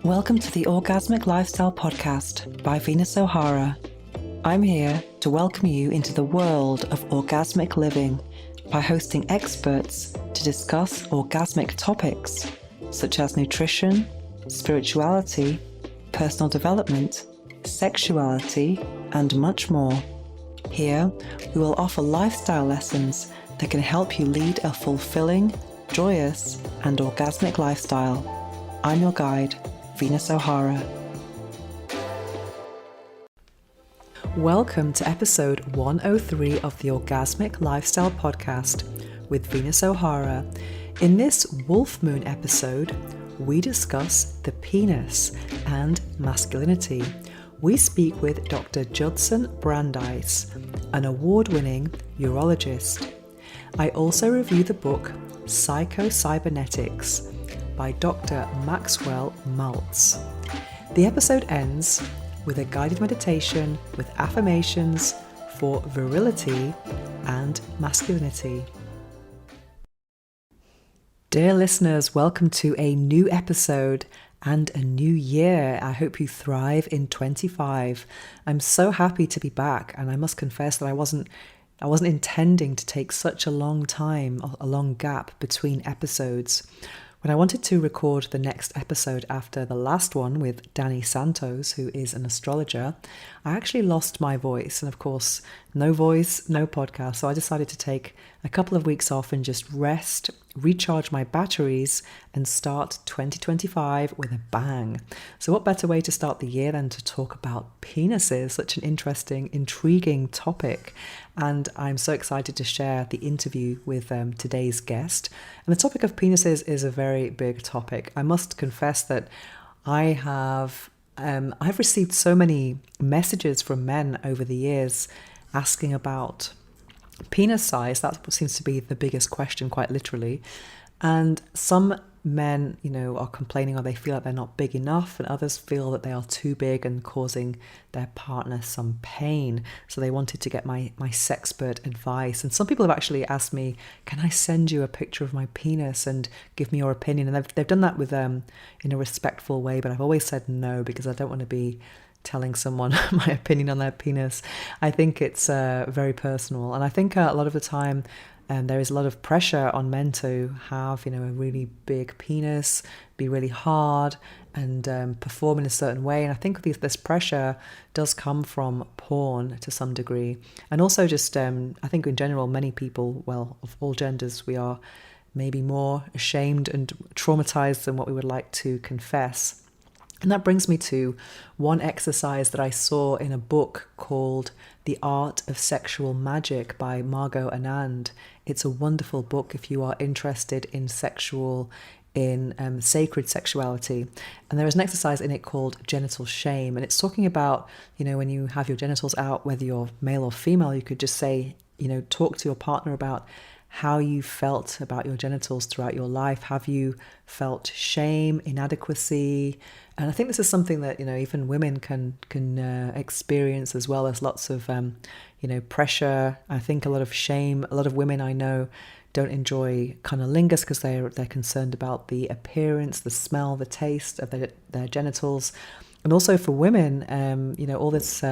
Welcome to the Orgasmic Lifestyle Podcast by Venus O'Hara. I'm here to welcome you into the world of orgasmic living by hosting experts to discuss orgasmic topics such as nutrition, spirituality, personal development, sexuality, and much more. Here, we will offer lifestyle lessons that can help you lead a fulfilling, joyous, and orgasmic lifestyle. I'm your guide, Venus O'Hara. Welcome to episode 103 of the Orgasmic Lifestyle Podcast with Venus O'Hara. In this Wolf Moon episode, we discuss the penis and masculinity. We speak with Dr. Judson Brandeis, an award-winning urologist. I also review the book Psycho-Cybernetics by Dr. Maxwell Maltz. The episode ends with a guided meditation with affirmations for virility and masculinity. Dear listeners, welcome to a new episode and a new year. I hope you thrive in 25. I'm so happy to be back, and I must confess that I wasn't intending to take such a long time, a long gap between episodes. When I wanted to record the next episode after the last one with Danny Santos, who is an astrologer, I actually lost my voice. And of course, no voice, no podcast. So I decided to take a couple of weeks off and just rest, recharge my batteries, and start 2025 with a bang. So what better way to start the year than to talk about penises, such an interesting, intriguing topic. And I'm so excited to share the interview with today's guest. And the topic of penises is a very big topic. I must confess that I've received so many messages from men over the years asking about penis size. That seems to be the biggest question, quite literally. And some men, are complaining, or they feel like they're not big enough, and others feel that they are too big and causing their partner some pain. So they wanted to get my sexpert advice. And some people have actually asked me, can I send you a picture of my penis and give me your opinion? And they've done that with in a respectful way, but I've always said no, because I don't want to be telling someone my opinion on their penis. I think it's very personal. And I think a lot of the time, there is a lot of pressure on men to have, a really big penis, be really hard, and perform in a certain way. And I think this pressure does come from porn to some degree. And also just, I think in general, many people, well, of all genders, we are maybe more ashamed and traumatized than what we would like to confess. And that brings me to one exercise that I saw in a book called The Art of Sexual Magic by Margot Anand. It's a wonderful book if you are interested in sacred sexuality. And there is an exercise in it called genital shame. And it's talking about, when you have your genitals out, whether you're male or female, you could just say, talk to your partner about how you felt about your genitals throughout your life. Have you felt shame, inadequacy? And I think this is something that, even women can experience, as well as lots of, pressure. I think a lot of shame. A lot of women I know don't enjoy cunnilingus because they're concerned about the appearance, the smell, the taste of their genitals. And also for women, all this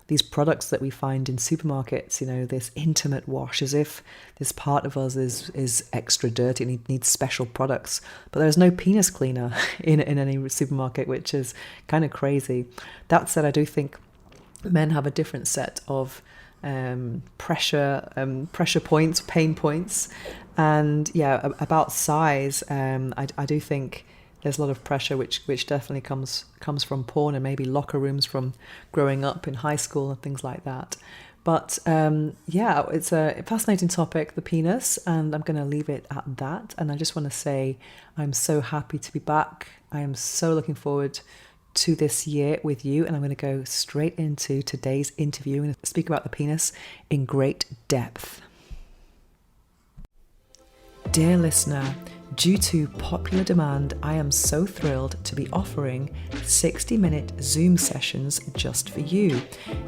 these products that we find in supermarkets, this intimate wash, as if this part of us is extra dirty and it needs special products. But there's no penis cleaner in any supermarket, which is kind of crazy. That said, I do think men have a different set of pressure points, pain points. And yeah, about size, I do think there's a lot of pressure which definitely comes from porn and maybe locker rooms from growing up in high school and things like that. But it's a fascinating topic, the penis, and I'm going to leave it at that. And I just want to say I'm so happy to be back. I am so looking forward to this year with you, and I'm going to go straight into today's interview and speak about the penis in great depth. Dear listener, Due to popular demand, I am so thrilled to be offering 60-minute Zoom sessions just for you.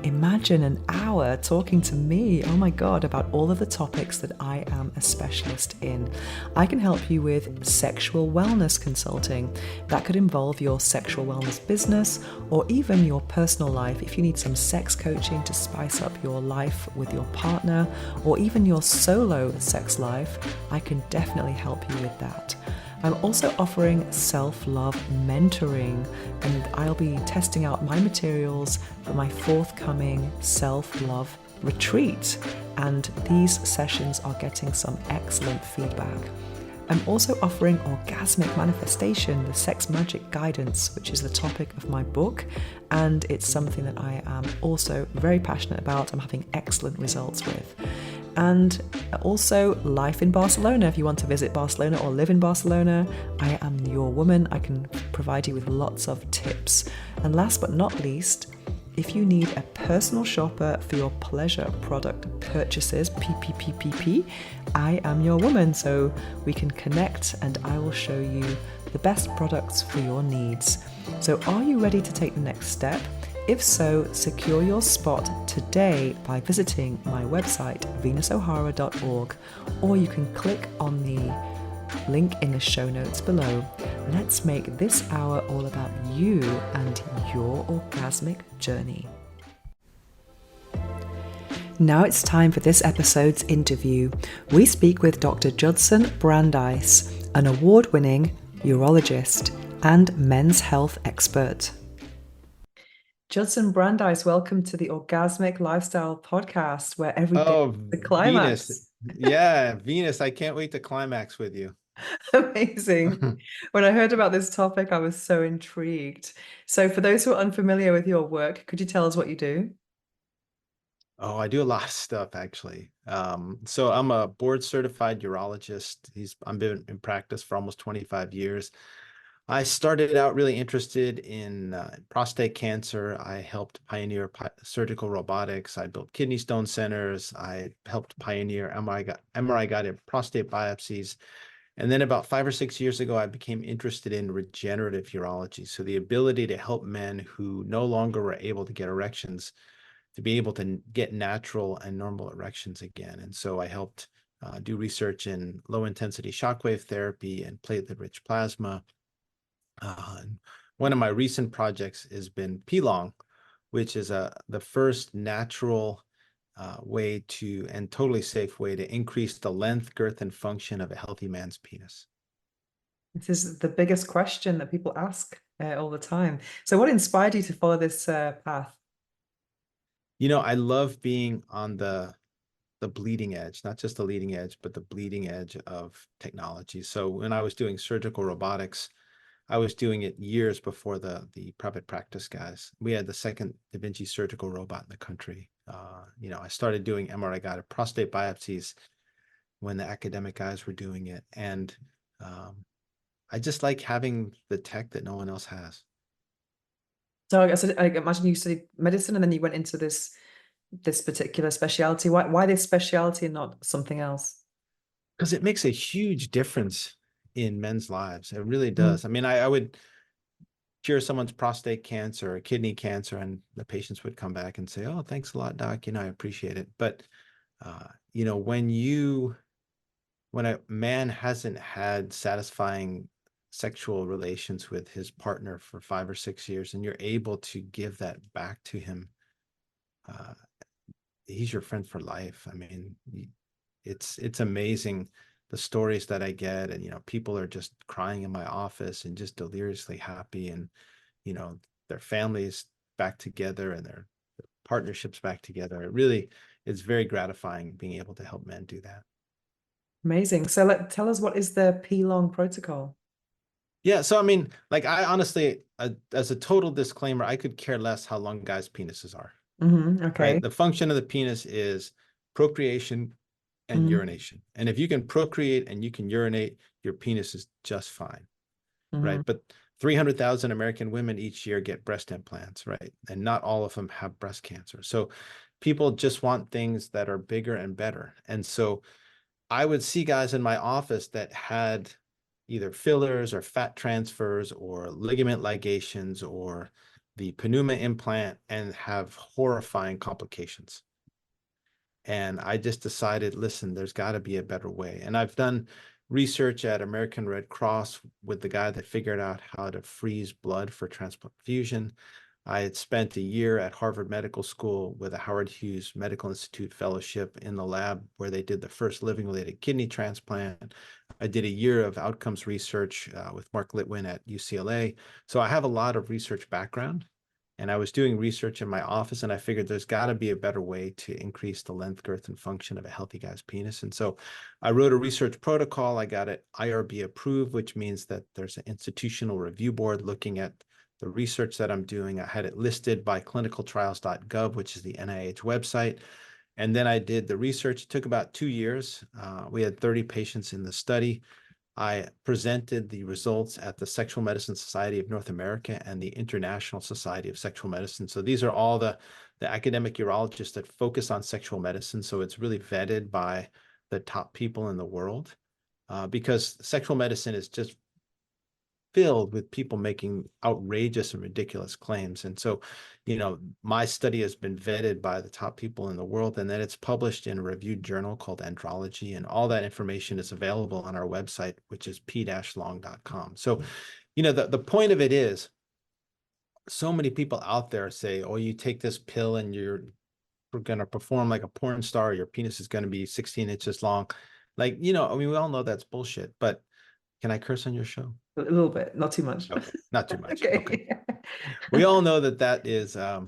Imagine an hour talking to me, oh my God, about all of the topics that I am a specialist in. I can help you with sexual wellness consulting. That could involve your sexual wellness business or even your personal life if you need some sex coaching to spice up your life with your partner or even your solo sex life. I can definitely help you with that. I'm also offering self-love mentoring, and I'll be testing out my materials for my forthcoming self-love retreat, and these sessions are getting some excellent feedback. I'm also offering Orgasmic Manifestation, the Sex Magic Guidance, which is the topic of my book, and it's something that I am also very passionate about. I'm having excellent results with. And also Life in Barcelona. If you want to visit Barcelona or live in Barcelona, I am your woman. I can provide you with lots of tips. And last but not least, if you need a personal shopper for your pleasure product purchases, PPPPP, I am your woman. So we can connect and I will show you the best products for your needs. So are you ready to take the next step? If so, secure your spot today by visiting my website, venusohara.org, or you can click on the link in the show notes below. Let's make this hour all about you and your orgasmic journey. Now it's time for this episode's interview. We speak with Dr. Judson Brandeis, an award-winning urologist and men's health expert. Judson Brandeis, welcome to the Orgasmic Lifestyle Podcast, where every day is the climax. Venus. Yeah, Venus. I can't wait to climax with you. Amazing. When I heard about this topic, I was so intrigued. So for those who are unfamiliar with your work, could you tell us what you do? Oh, I do a lot of stuff actually. So I'm a board certified urologist. I've been in practice for almost 25 years. I started out really interested in prostate cancer. I helped pioneer surgical robotics. I built kidney stone centers. I helped pioneer MRI guided prostate biopsies. And then about 5 or 6 years ago, I became interested in regenerative urology. So the ability to help men who no longer were able to get erections to be able to get natural and normal erections again. And so I helped do research in low intensity shockwave therapy and platelet rich plasma. And one of my recent projects has been P-Long, which is the first natural way to, and totally safe way to increase the length, girth, and function of a healthy man's penis. This is the biggest question that people ask all the time. So what inspired you to follow this path? I love being on the bleeding edge, not just the leading edge, but the bleeding edge of technology. So when I was doing surgical robotics, I was doing it years before the private practice guys. We had the second Da Vinci surgical robot in the country. I started doing MRI guided prostate biopsies when the academic guys were doing it. And I just like having the tech that no one else has. So I guess I imagine you studied medicine and then you went into this particular specialty. Why this specialty and not something else? Because it makes a huge difference in men's lives. It really Mm. does. I mean, I would cure someone's prostate cancer or kidney cancer, and the patients would come back and say, "Oh, thanks a lot, doc. I appreciate it." But when a man hasn't had satisfying sexual relations with his partner for 5 or 6 years, and you're able to give that back to him, uh, he's your friend for life. I mean, it's amazing the stories that I get, and people are just crying in my office and just deliriously happy, and you know their families back together and their partnerships back together. It really is very gratifying being able to help men do that. Amazing. So tell us, what is the P-Long protocol? Yeah, so I mean, like I honestly, as a total disclaimer, I could care less how long guys' penises are, right? Okay. The function of the penis is procreation and Hmm. urination. And if you can procreate and you can urinate, your penis is just fine, Hmm. right? But 300,000 American women each year get breast implants, right? And not all of them have breast cancer. So people just want things that are bigger and better. And so I would see guys in my office that had either fillers or fat transfers or ligament ligations or the pneuma implant and have horrifying complications. And I just decided, listen, there's got to be a better way. And I've done research at American Red Cross with the guy that figured out how to freeze blood for transfusion. I had spent a year at Harvard Medical School with a Howard Hughes Medical Institute fellowship in the lab where they did the first living-related kidney transplant. I did a year of outcomes research with Mark Litwin at UCLA. So I have a lot of research background. And I was doing research in my office, and I figured there's got to be a better way to increase the length, girth, and function of a healthy guy's penis. And so I wrote a research protocol. I got it IRB approved, which means that there's an institutional review board looking at the research that I'm doing. I had it listed by clinicaltrials.gov, which is the NIH website. And then I did the research. It took about 2 years. We had 30 patients in the study. I presented the results at the Sexual Medicine Society of North America and the International Society of Sexual Medicine. So these are all the academic urologists that focus on sexual medicine. So it's really vetted by the top people in the world because sexual medicine is just filled with people making outrageous and ridiculous claims. And so, my study has been vetted by the top people in the world, and then it's published in a reviewed journal called Andrology. And all that information is available on our website, which is p-long.com. So, the point of it is, so many people out there say, oh, you take this pill and you're going to perform like a porn star, your penis is going to be 16 inches long. Like, we all know that's bullshit, but can I curse on your show? A little bit, not too much. Okay, not too much. Okay. Okay. We all know that is Not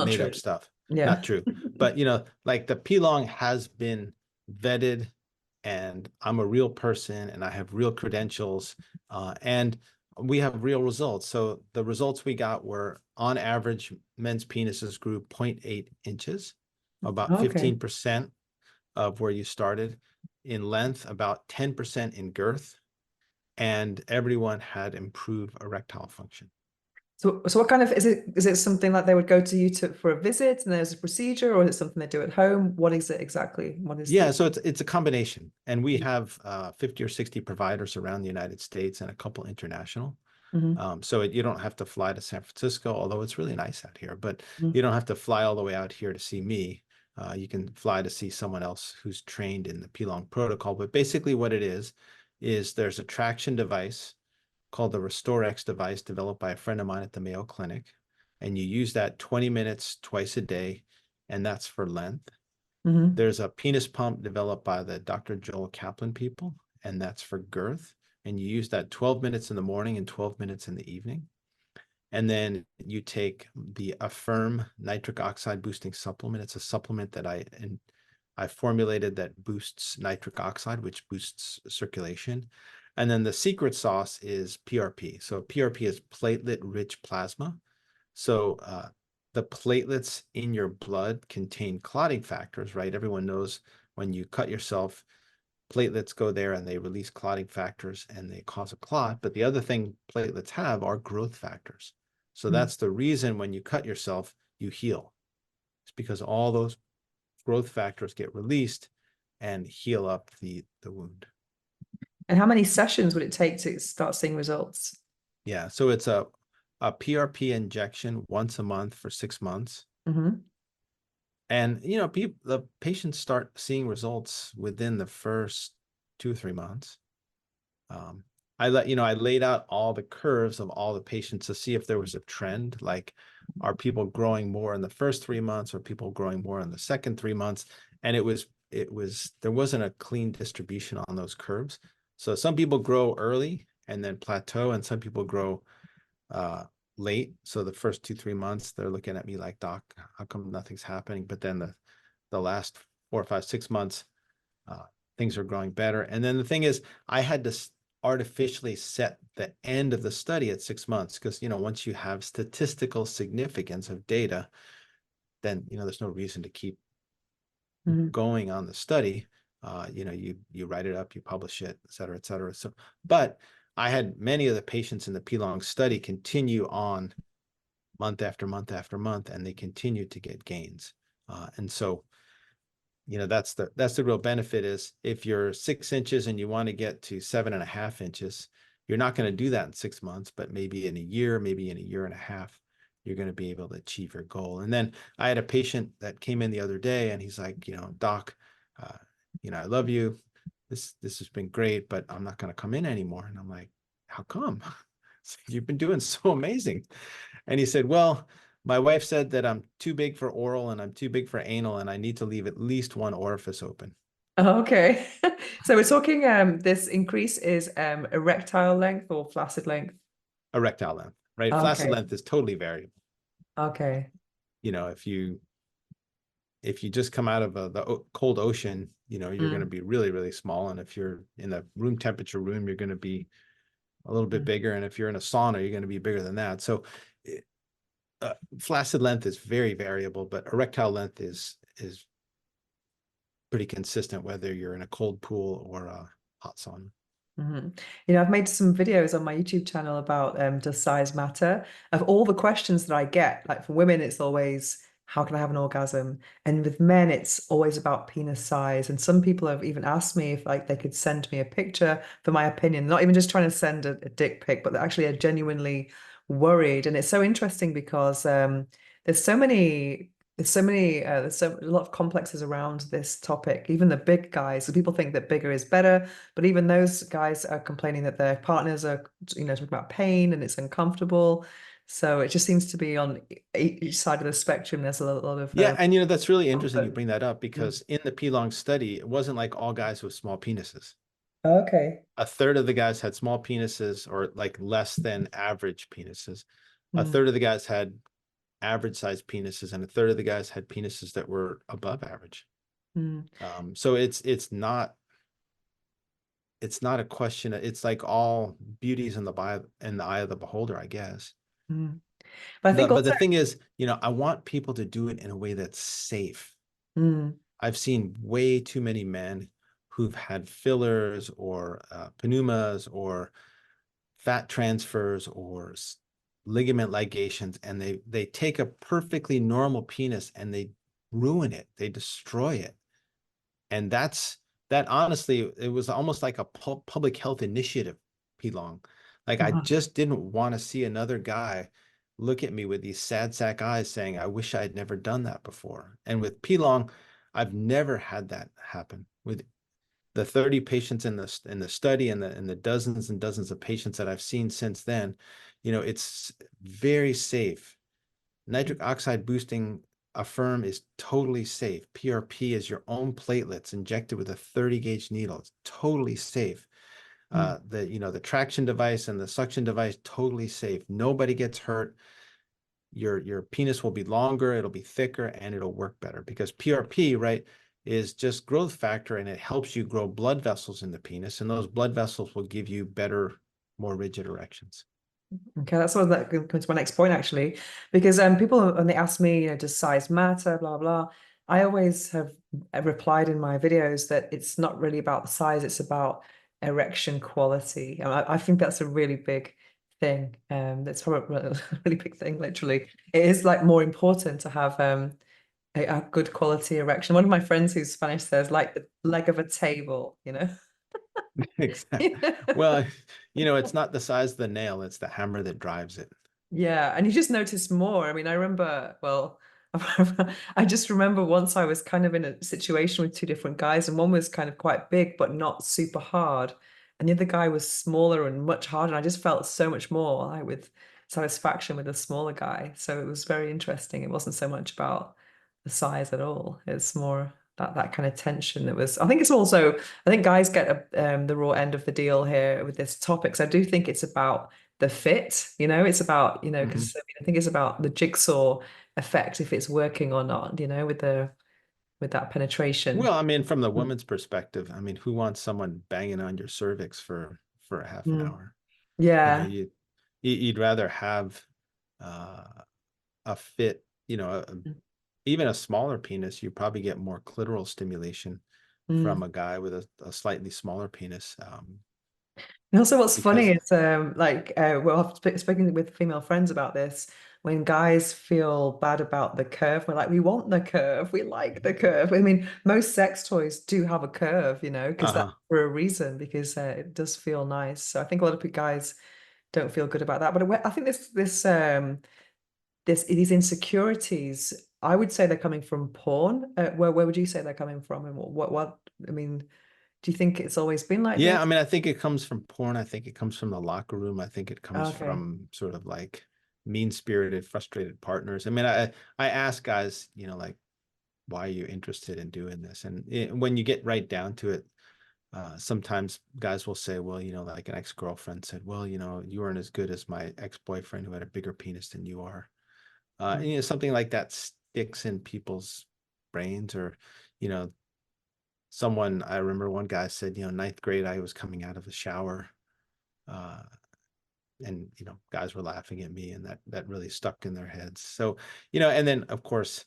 made true. up stuff, Yeah. not true. But like the P-Long has been vetted, and I'm a real person, and I have real credentials, and we have real results. So the results we got were, on average, men's penises grew 0.8 inches, about Okay. 15% of where you started in length, about 10% in girth, and everyone had improved erectile function. So what kind of is it something like they would go to you for a visit and there's a procedure, or is it something they do at home? What is it exactly? What is Yeah, the so it's a combination, and we have 50 or 60 providers around the United States and a couple international. Mhm. So you don't have to fly to San Francisco, although it's really nice out here, but Mhm. you don't have to fly all the way out here to see me. You can fly to see someone else who's trained in the P-Long protocol. But basically what it is there's a traction device called the RestoreX device developed by a friend of mine at the Mayo Clinic. And you use that 20 minutes twice a day, and that's for length. Mhm. There's a penis pump developed by the Dr. Joel Kaplan people, and that's for girth. And you use that 12 minutes in the morning and 12 minutes in the evening. And then you take the Affirm nitric oxide boosting supplement. It's a supplement that I formulated that boosts nitric oxide, which boosts circulation. And then the secret sauce is PRP. So PRP is platelet-rich plasma. So the platelets in your blood contain clotting factors, right? Everyone knows when you cut yourself, platelets go there and they release clotting factors and they cause a clot. But the other thing platelets have are growth factors. So Mhm. that's the reason when you cut yourself, you heal. It's because all those growth factors get released and heal up the wound. And how many sessions would it take to start seeing results? Yeah, so it's a PRP injection once a month for 6 months. Mhm. And the patients start seeing results within the first 2 or 3 months. I laid out all the curves of all the patients to see if there was a trend, like, are people growing more in the first 3 months, or people growing more in the second 3 months? And there wasn't a clean distribution on those curves. So some people grow early and then plateau, and some people grow late. So the first 2, 3 months, they're looking at me like, doc, how come nothing's happening? But then the last 4, 5, 6 months, things are growing better. And then the thing is, I had to artificially set the end of the study at 6 months because, once you have statistical significance of data, then, there's no reason to keep Mhm. going on the study. You write it up, you publish it, et cetera, et cetera. So, but I had many of the patients in the P-Long study continue on month after month after month, and they continue to get gains. And so, that's the real benefit is if you're 6 inches and you want to get to 7.5 inches, you're not going to do that in 6 months, but maybe in a year, maybe in a year and a half, you're going to be able to achieve your goal. And then I had a patient that came in the other day and he's like, doc, uh, I love you. This has been great, but I'm not going to come in anymore. And I'm like, how come? You've been doing so amazing. And he said, well, my wife said that I'm too big for oral and I'm too big for anal, and I need to leave at least one orifice open. Okay. So we're talking this increase is erectile length or flaccid length. Erectile length, right? Flaccid Okay. length is totally variable. Okay. You know, if you just come out of the cold ocean, you're going to Mm, be really, really small. And if you're in the room temperature room, you're going to be a little bit mm, bigger. And if you're in a sauna, you're going to be bigger than that. So flaccid length is very variable, but erectile length is pretty consistent whether you're in a cold pool or a hot sauna. mhm. I've made some videos on my YouTube channel about does size matter? Of all the questions that I get, like for women, it's always how can I have an orgasm? And with men, it's always about penis size. And some people have even asked me if like they could send me a picture for my opinion, not even just trying to send a dick pic, but they actually are genuinely worried. And it's so interesting because there's so many. There's so a lot of complexes around this topic. Even the big guys, so people think that bigger is better, but even those guys are complaining that their partners are, talking about pain and it's uncomfortable. So it just seems to be on each side of the spectrum. There's a lot of Yeah, and that's really interesting you comfort. bring that up Mm. because in the P-Long study, it wasn't like all guys with small penises. Okay. A third of the guys had small penises or like less than average penises. A Mm, third of the guys had average sized penises, and a third of the guys had penises that were above average. mm, So it's not a question. It's like all beauties in the eye of the beholder, I guess. mm. But I think But also, the thing is, I want people to do it in a way that's safe. mm, I've seen way too many men who've had fillers or pneumas or fat transfers or ligament ligations, and they take a perfectly normal penis and they ruin it. They destroy it. And that honestly, it was almost like a public health initiative, P-Long. Like I just didn't want to see another guy look at me with these sad sack eyes saying, I wish I had never done that before. And with P-Long, I've never had that happen. With the 30 patients in the study and the dozens and dozens of patients that I've seen since then, it's very safe. Nitric oxide boosting Affirm is totally safe. PRP is your own platelets injected with a 30 gauge needle. It's totally safe. mm, The traction device and the suction device, totally safe. Nobody gets hurt. Your penis will be longer, it'll be thicker, and it'll work better because PRP, right, is just growth factor and it helps you grow blood vessels in the penis, and those blood vessels will give you better, more rigid erections. okay, that's what that comes to my next point actually, because people when they ask me, does size matter, blah blah, I always have replied in my videos that it's not really about the size, it's about erection quality. And I think that's a really big thing. That's probably a really big thing, literally. It is like more important to have a good quality erection. One of my friends who's Spanish says like the leg of a table. Exactly. Well, it's not the size of the nail, it's the hammer that drives it. Yeah, and you just notice more. I mean, I remember, well, I just remember once I was kind of in a situation with two different guys, and one was kind of quite big, but not super hard. And the other guy was smaller and much harder. And I just felt so much more like with satisfaction with the smaller guy. So it was very interesting. It wasn't so much about the size at all. It's more that kind of tension that was. I think it's also, I think guys get the raw end of the deal here with this topic. So I do think it's about the fit, it's about, Mhm. because I think it's about the jigsaw effect if it's working or not, with that penetration. Well, I mean, from the Mm. woman's perspective, I mean, who wants someone banging on your cervix for a half an Mm. hour? You know, Yeah. you you'd rather have a fit, even a smaller penis, you probably get more clitoral stimulation Mm. from a guy with a slightly smaller penis. And also, what's funny Because is, like, well, I've spoken with female friends about this. when guys feel bad about the curve, we're like, we want the curve, we like the curve. I mean, most sex toys do have a curve, because that's Uh-huh. for a reason, because it does feel nice. So I think a lot of guys don't feel good about that. But I think these insecurities, I would say they're coming from porn. Where would you say they're coming from? And I mean, do you think it's always been like Yeah, this? I mean, I think it comes from porn. I think it comes from the locker room. I think it comes Okay. from sort of like mean-spirited, frustrated partners. I mean, I ask guys, like, why are you interested in doing this? And when you get right down to it, sometimes guys will say, well, like an ex-girlfriend said, well, you weren't as good as my ex-boyfriend who had a bigger penis than you are. And, Mm. something like that sticks in people's brains, or, you know, I remember one guy said, ninth grade, I was coming out of the shower, uh, and, guys were laughing at me, and that really stuck in their heads. So, and then of course,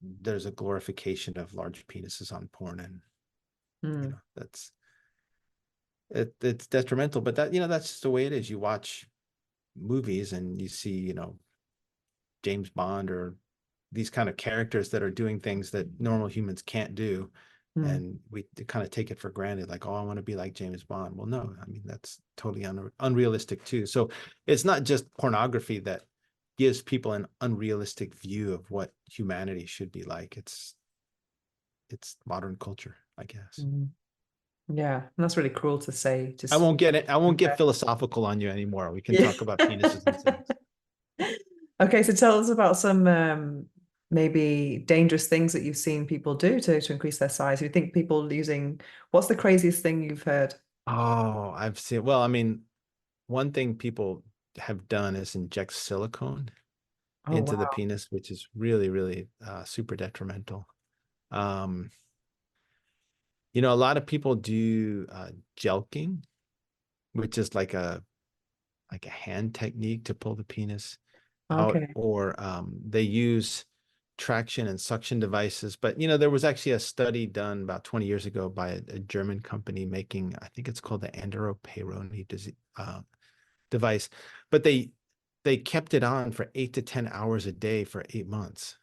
there's a glorification of large penises on porn, and, Mm. it's detrimental, but that's just the way it is. You watch movies and you see, James Bond or these kind of characters that are doing things that normal humans can't do. Mm. And we kind of take it for granted, like, oh, I want to be like James Bond. Well, no, I mean, that's totally unrealistic too. So it's not just pornography that gives people an unrealistic view of what humanity should be like. It's modern culture, I guess. Mm. Yeah, and that's really cruel to say. I Just won't get it. I won't get compare. philosophical on you anymore. We can Yeah. talk about penises and sex. Okay, so tell us about some maybe dangerous things that you've seen people do to increase their size. You think people using, what's the craziest thing you've heard? Oh, I've seen, well, I mean, one thing people have done is inject silicone Oh, into the wow. penis, which is really, really super detrimental. Um, a lot of people do jelqing, which is like a hand technique to pull the penis out, Okay. or they use traction and suction devices. But there was actually a study done about 20 years ago by a German company making, I think it's called the Enteropeyronie disease, device, but they kept it on for 8 to 10 hours a day for 8 months.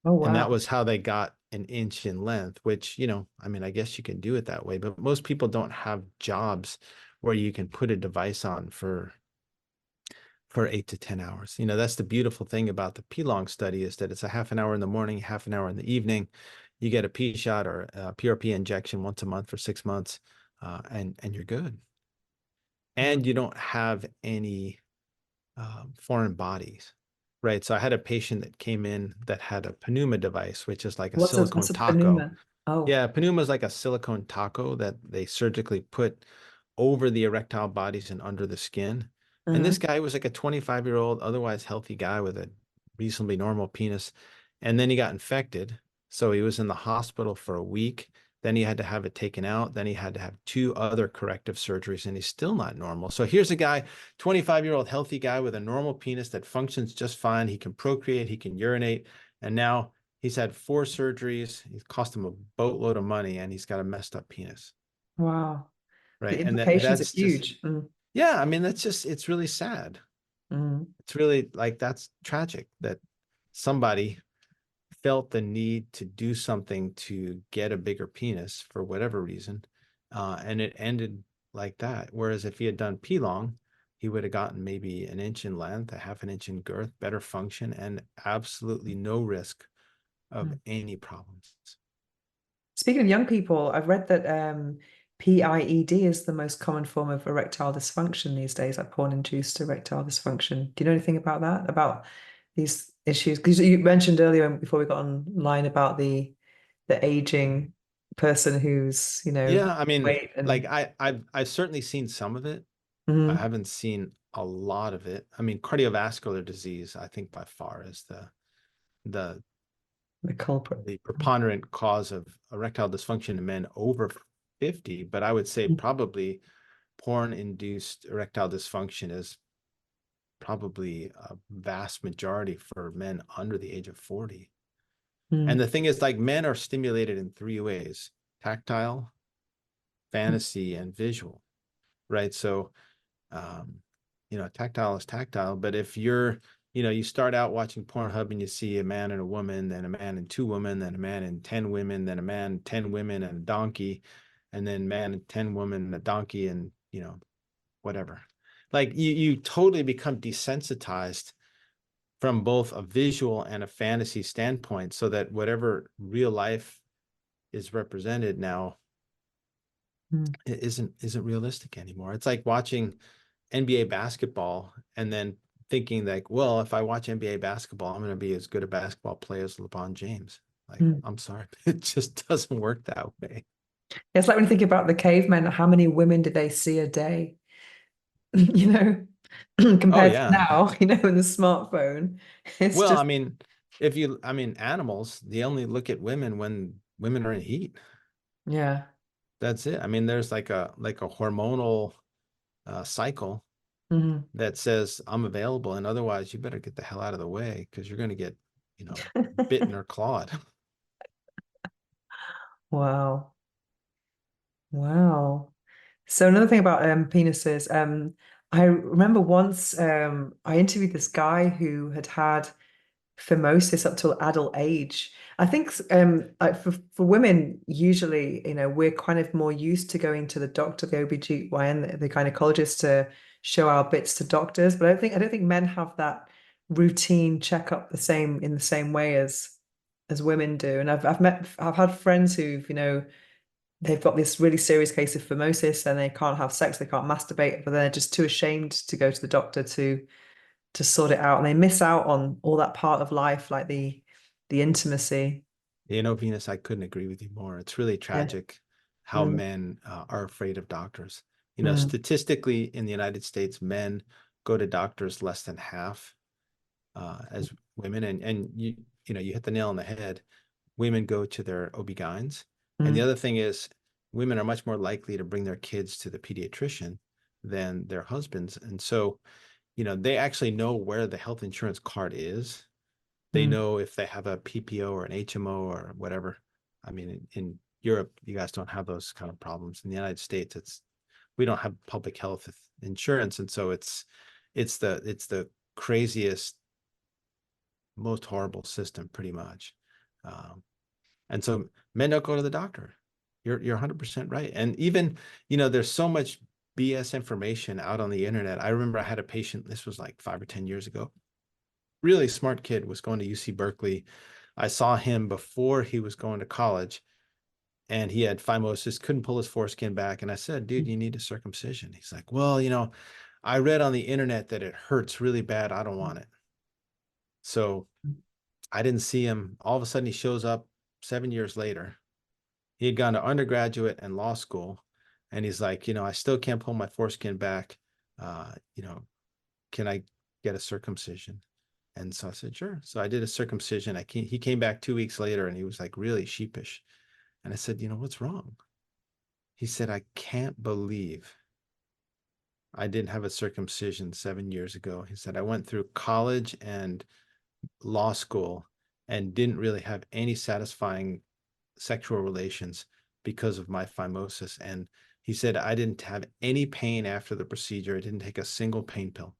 Oh, And that wow. was how they got an inch in length, which, I mean, I guess you can do it that way, but most people don't have jobs where you can put a device on for 8 to 10 hours. That's the beautiful thing about the P-long study, is that it's a half an hour in the morning, half an hour in the evening. You get a P shot or a PRP injection once a month for 6 months, and you're good. Mm. And you don't have any foreign bodies, right? So I had a patient that came in that had a pneuma device, which is like a What's silicone a taco. pneuma? Oh. Yeah, pneuma is like a silicone taco that they surgically put over the erectile bodies and under the skin. And this Uh-huh. guy was like a 25-year-old, otherwise healthy guy with a reasonably normal penis. And then he got infected. So he was in the hospital for a week. Then he had to have it taken out. Then he had to have two other corrective surgeries, and he's still not normal. So here's a guy, 25-year-old healthy guy with a normal penis that functions just fine. He can procreate, he can urinate. And now he's had 4 surgeries. It cost him a boatload of money, and he's got a messed up penis. Wow. The Right. And implications are that's just, huge. Mm. yeah, I mean, it's really sad. Mm. It's really like, that's tragic that somebody felt the need to do something to get a bigger penis for whatever reason. And it ended like that. Whereas if he had done P-long, he would have gotten maybe an inch in length, a half an inch in girth, better function, and absolutely no risk of Mm. any problems. Speaking of young people, I've read that PIED is the most common form of erectile dysfunction these days, like porn-induced erectile dysfunction. Do you know anything about that? About these issues? Because you mentioned earlier before we got online about the aging person who's, Yeah, I mean, weight like and I've certainly seen some of it. I mhm, haven't seen a lot of it. I mean, cardiovascular disease, I think by far is the the culprit. the preponderant cause of erectile dysfunction in men over 50, but I would say probably porn-induced erectile dysfunction is probably a vast majority for men under the age of 40. And Mm. the thing is, like, men are stimulated in 3 ways: tactile, Mm. fantasy, and visual, right? So, tactile is tactile, but if you're you start out watching Pornhub and you see a man and a woman, then a man and two women, then a man and 10 women, then a man, 10 women and a donkey, and then man and 10 women and a donkey and, whatever. Like you totally become desensitized from both a visual and a fantasy standpoint, so that whatever real life is represented now Mm. it isn't realistic anymore. It's like watching NBA basketball and then thinking like, well, if I watch NBA basketball, I'm going to be as good a basketball player as LeBron James. Like, Mm. I'm sorry, it just doesn't work that way. It's like when you think about the cavemen, how many women did they see a day? You know, Oh compared to yeah. now, in the smartphone. It's Well, just, I mean, animals, they only look at women when women are in heat. yeah. That's it. I mean, there's like a hormonal cycle Mhm. that says I'm available, and otherwise you better get the hell out of the way because you're going to get, bitten or clawed. Wow. Wow. So another thing about penises, I remember once I interviewed this guy who had had phimosis up till adult age. I think like for women, usually, we're kind of more used to going to the doctor, the OB/GYN, the gynecologist to show our bits to doctors. But I don't think men have that routine checkup in the same way as women do. And I've had friends who've, they've got this really serious case of phimosis and they can't have sex, they can't masturbate, but they're just too ashamed to go to the doctor to sort it out, and they miss out on all that part of life, like the intimacy. Venus, I couldn't agree with you more. It's really Yeah. tragic how Mm, men are afraid of doctors. mm, Statistically in the United States, men go to doctors less than half as women, and you hit the nail on the head. Women go to their OB-GYNs, and the mm, other thing is, women are much more likely to bring their kids to the pediatrician than their husbands, and so they actually know where the health insurance card is. They mm. know if they have a PPO or an HMO or whatever. I mean, in Europe, you guys don't have those kind of problems. In the United States, we don't have public health insurance, and so it's the craziest, most horrible system, pretty much. Um, and so men don't go to the doctor. You're 100% right. And even, there's so much BS information out on the internet. I remember I had a patient, this was like 5 or 10 years ago, really smart kid, was going to UC Berkeley. I saw him before he was going to college, and he had phimosis, couldn't pull his foreskin back. And I said, dude, you need a circumcision. He's like, well, I read on the internet that it hurts really bad. I don't want it. So I didn't see him. All of a sudden, he shows up 7 years later. He had gone to undergraduate and law school. And he's like, I still can't pull my foreskin back. Uh, you know, can I get a circumcision? And so I said, sure. So I did a circumcision. He came back 2 weeks later and he was like really sheepish. And I said, what's wrong? He said, I can't believe I didn't have a circumcision 7 years ago. He said, I went through college and law school and didn't really have any satisfying sexual relations because of my phimosis. And he said, I didn't have any pain after the procedure. I didn't take a single pain pill.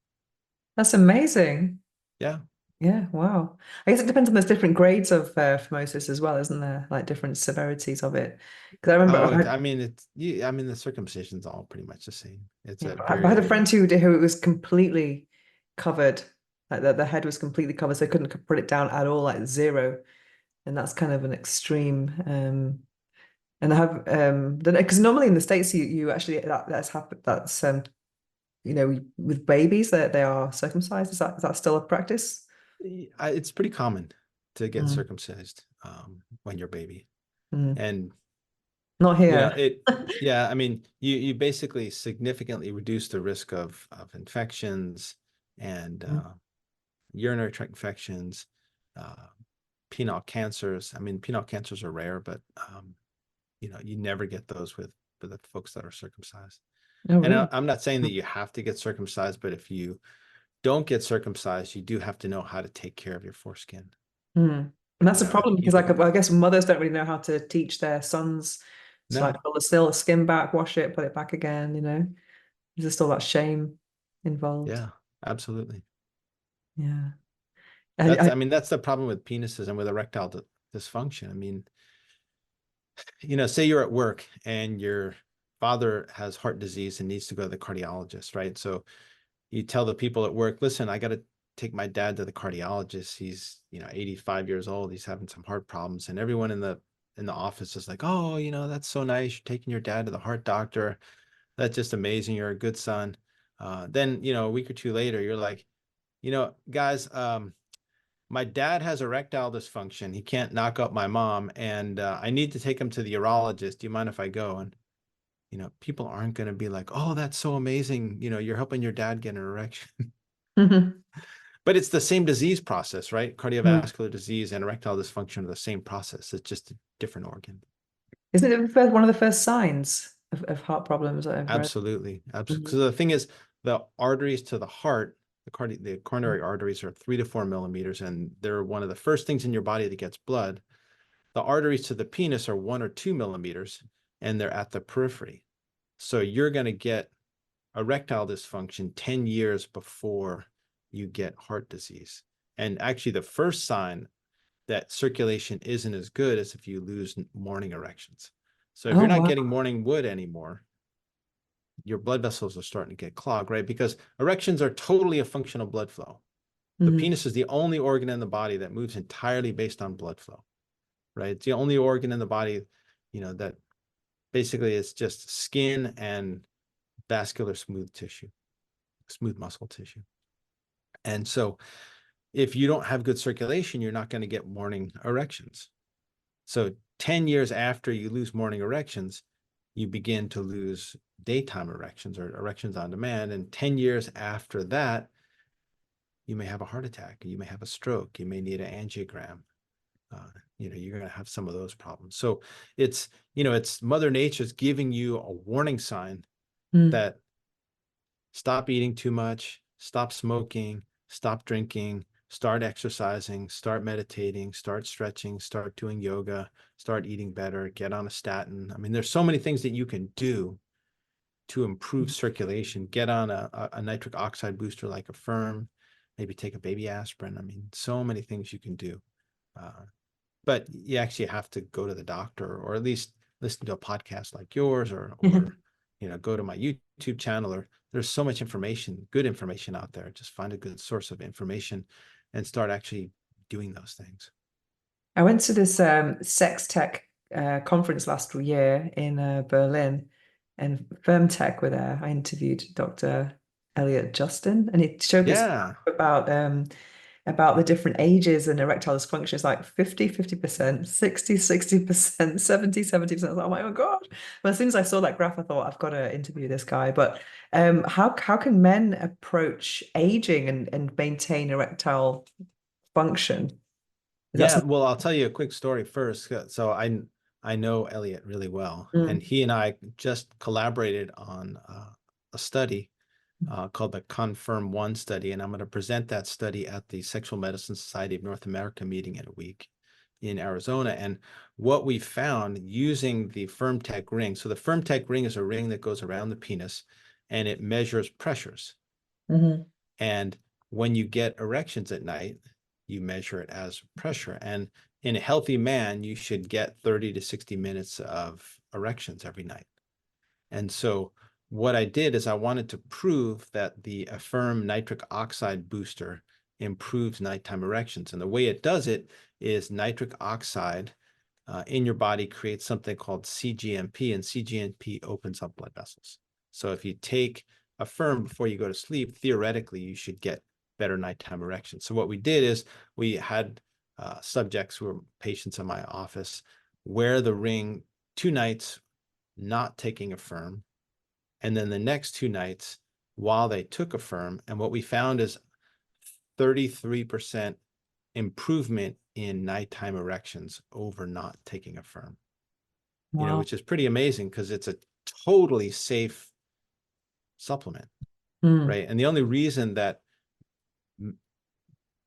That's amazing. Yeah. Yeah, wow. I guess it depends on there's different grades of phimosis as well, isn't there? Like different severities of it. Because I remember Oh, I mean, the circumcision's all pretty much the same. It's yeah, a I had a very, friend who it was completely covered, like the head was completely covered, so they couldn't put it down at all, like zero. And that's kind of an extreme. And I have because normally in the States you actually that's happened with babies that they are circumcised. Is that still a practice? it's pretty common to get Mm, circumcised when you're a baby. mm. And, Not here. yeah, I mean, you basically significantly reduce the risk of infections and Mm. urinary tract infections, uh, penile cancers. I mean, penile cancers are rare, but you never get those with the folks that are circumcised. Oh, And really? I'm not saying that you have to get circumcised, but if you don't get circumcised, you do have to know how to take care of your foreskin. Mm. And that's a problem You because like I guess mothers don't really know how to teach their sons to like no, pull the skin back, wash it, put it back again. There's just all that shame involved. yeah, absolutely. Yeah. I, I mean, that's the problem with penises and with erectile dysfunction. I mean, say you're at work and your father has heart disease and needs to go to the cardiologist, right? So you tell the people at work, listen, I got to take my dad to the cardiologist. He's, 85 years old. He's having some heart problems. And everyone in the office is like, oh, that's so nice. You're taking your dad to the heart doctor. That's just amazing. You're a good son. Then, a week or two later, you're like, guys, my dad has erectile dysfunction. He can't knock up my mom, and I need to take him to the urologist. Do you mind if I go? And people aren't going to be like, oh, that's so amazing. You're helping your dad get an erection. Mhm. But it's the same disease process, right? Mm. Cardiovascular disease and erectile dysfunction are the same process. It's just a different organ. Isn't it one of the first signs of heart problems that I've read? Absolutely. Absolutely. Mhm. So the thing is, the arteries to the heart, the coronary arteries are 3 to 4 millimeters, and they're one of the first things in your body that gets blood. The arteries to the penis are 1 or 2 millimeters, and they're at the periphery. So you're going to get erectile dysfunction 10 years before you get heart disease. And actually, the first sign that circulation isn't as good as if you lose morning erections. So if Oh, you're not wow. getting morning wood anymore, your blood vessels are starting to get clogged, right? Because erections are totally a function of blood flow. The Mhm. penis is the only organ in the body that moves entirely based on blood flow, right? It's the only organ in the body, that basically is just skin and vascular smooth tissue, smooth muscle tissue. And so if you don't have good circulation, you're not going to get morning erections. So 10 years after you lose morning erections, you begin to lose daytime erections or erections on demand. And 10 years after that, you may have a heart attack, you may have a stroke, you may need an angiogram. You're going to have some of those problems. So it's Mother Nature's giving you a warning sign Mm. that stop eating too much, stop smoking, stop drinking, start exercising, start meditating, start stretching, start doing yoga, start eating better, get on a statin. I mean, there's so many things that you can do to improve circulation. Get on a nitric oxide booster like a firm, maybe take a baby aspirin. I mean, so many things you can do. Uh, but you actually have to go to the doctor or at least listen to a podcast like yours or go to my YouTube channel, or there's so much information, good information out there. Just find a good source of information and start actually doing those things. I went to this sex tech conference last year in Berlin, and Firm Tech were there. I interviewed Dr. Elliot Justin, and he showed this Yeah. about the different ages and erectile dysfunction. It's like 50%, 60%, 70%. I was like, oh my God. But as soon as I saw that graph, I thought, I've got to interview this guy. But how can men approach aging and maintain erectile function? Is that Yeah, something? well, I'll tell you a quick story first. So I know Elliot really well, and Mm, he and I just collaborated on a study called the Confirm One study, and I'm going to present that study at the Sexual Medicine Society of North America meeting in a week in Arizona. And what we found using the FirmTech ring, so the FirmTech ring is a ring that goes around the penis, and it measures pressures. mhm. And when you get erections at night, you measure it as pressure. And in a healthy man, you should get 30 to 60 minutes of erections every night. And so what I did is I wanted to prove that the Affirm nitric oxide booster improves nighttime erections. And the way it does it is nitric oxide in your body creates something called cGMP, and cGMP opens up blood vessels. So if you take Affirm before you go to sleep, theoretically, you should get better nighttime erections. So what we did is we had subjects who were patients in my office wear the ring 2 nights, not taking Affirm, and then the next 2 nights while they took Affirm. And what we found is 33% improvement in nighttime erections over not taking Affirm, Wow. which is pretty amazing because it's a totally safe supplement, Mm, right? And the only reason that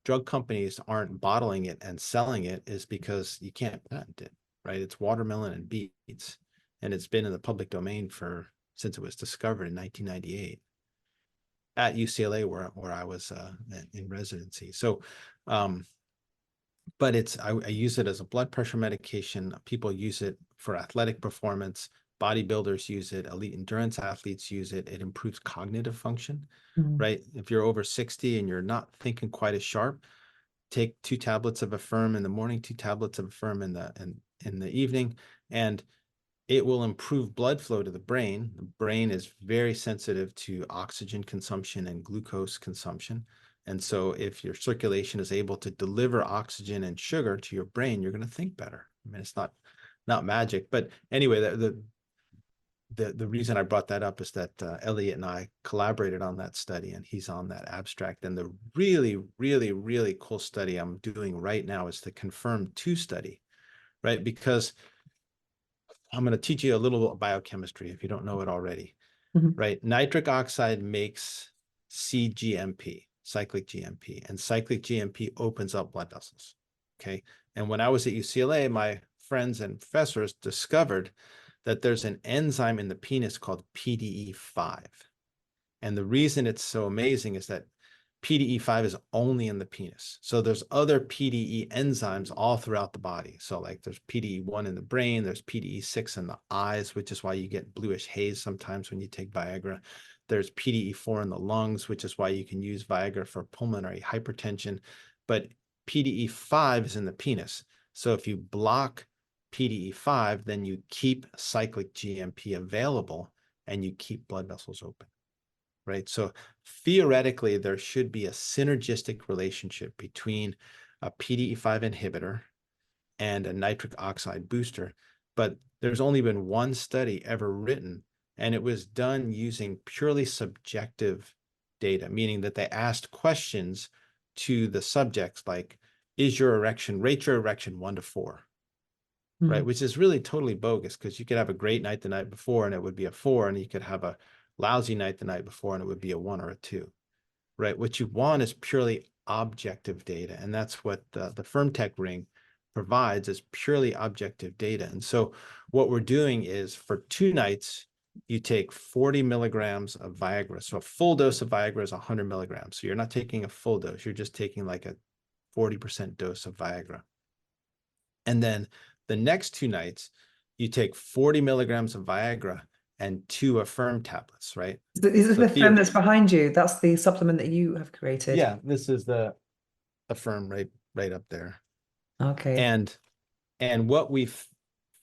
drug companies aren't bottling it and selling it is because you can't patent it, right? It's watermelon and beets, and it's been in the public domain since it was discovered in 1998. at UCLA where I was in residency. So, um, but I use it as a blood pressure medication. People use it for athletic performance. Bodybuilders use it. Elite endurance athletes use it. It improves cognitive function, Mm. right? If you're over 60 and you're not thinking quite as sharp, take 2 tablets of Affirm in the morning, 2 tablets of Affirm in the evening, and it will improve blood flow to the brain. The brain is very sensitive to oxygen consumption and glucose consumption. And so if your circulation is able to deliver oxygen and sugar to your brain, you're going to think better. I mean, it's not magic, but anyway, the reason I brought that up is that Elliot and I collaborated on that study, and he's on that abstract. And the really, really, really cool study I'm doing right now is the Confirm-2 study, right? Because I'm going to teach you a little biochemistry if you don't know it already, Mhm. right? Nitric oxide makes cGMP, cyclic GMP, and cyclic GMP opens up blood vessels. Okay. And when I was at UCLA, my friends and professors discovered that there's an enzyme in the penis called PDE5. And the reason it's so amazing is that PDE5 is only in the penis. So there's other PDE enzymes all throughout the body. So like there's PDE1 in the brain, there's PDE6 in the eyes, which is why you get bluish haze sometimes when you take Viagra. There's PDE4 in the lungs, which is why you can use Viagra for pulmonary hypertension. But PDE5 is in the penis. So if you block PDE5, then you keep cyclic GMP available and you keep blood vessels open, right? So theoretically, there should be a synergistic relationship between a PDE5 inhibitor and a nitric oxide booster. But there's only been one study ever written, and it was done using purely subjective data, meaning that they asked questions to the subjects like, rate your erection 1 to 4, right? Mm. Which is really totally bogus because you could have a great night the night before and it would be a 4, and you could have a lousy night the night before and it would be a 1 or a 2, right? What you want is purely objective data. And that's what the FirmTech ring provides, is purely objective data. And so what we're doing is for 2 nights, you take 40 milligrams of Viagra. So a full dose of Viagra is 100 milligrams. So you're not taking a full dose. You're just taking like a 40% dose of Viagra. And then the next 2 nights, you take 40 milligrams of Viagra and 2 Affirm tablets, right? Is it So the film theory, that's behind you? That's the supplement that you have created. yeah, this is the Affirm right up there. Okay. And what we've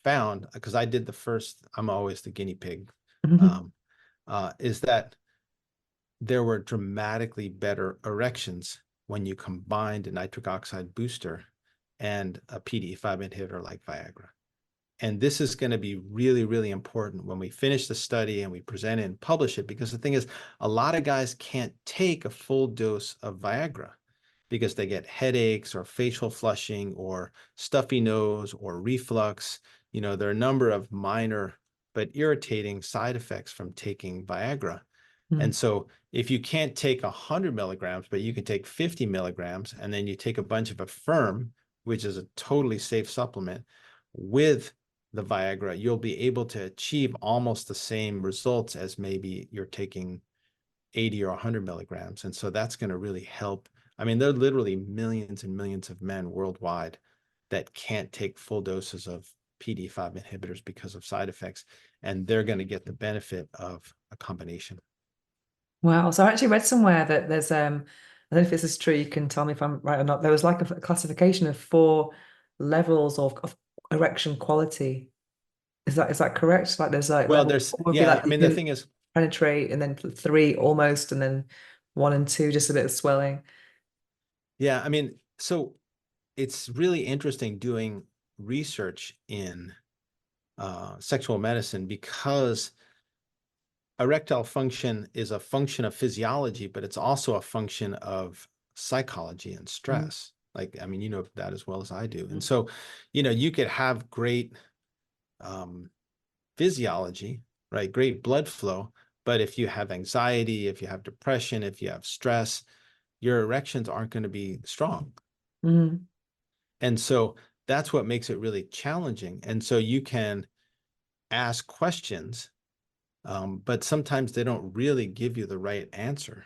found, because I did the first, I'm always the guinea pig, Mhm. um, is that there were dramatically better erections when you combined a nitric oxide booster and a PDE5 inhibitor like Viagra. And this is going to be really, really important when we finish the study and we present it and publish it, because the thing is, a lot of guys can't take a full dose of Viagra because they get headaches or facial flushing or stuffy nose or reflux. There are a number of minor but irritating side effects from taking Viagra. Mm. And so if you can't take 100 milligrams, but you can take 50 milligrams, and then you take a bunch of Affirm, which is a totally safe supplement, with the Viagra, you'll be able to achieve almost the same results as maybe you're taking 80 or 100 milligrams. And so that's going to really help. I mean, there are literally millions and millions of men worldwide that can't take full doses of PD5 inhibitors because of side effects, and they're going to get the benefit of a combination. Wow. So I actually read somewhere that there's I don't know if this is true, you can tell me if I'm right or not. There was like a classification of 4 levels of erection quality. Is that correct? Like there's like Well, level 4 would be yeah, like I you mean, the can thing is, penetrate, and then 3 almost, and then 1 and 2 just a bit of swelling. yeah, I mean, so it's really interesting doing research in sexual medicine, because erectile function is a function of physiology, but it's also a function of psychology and Mm. stress. Like, I mean, you know that as well as I do. And so, you could have great um, physiology, right? Great blood flow. But if you have anxiety, if you have depression, if you have stress, your erections aren't going to be strong. Mm. And so that's what makes it really challenging. And so you can ask questions, but sometimes they don't really give you the right answer.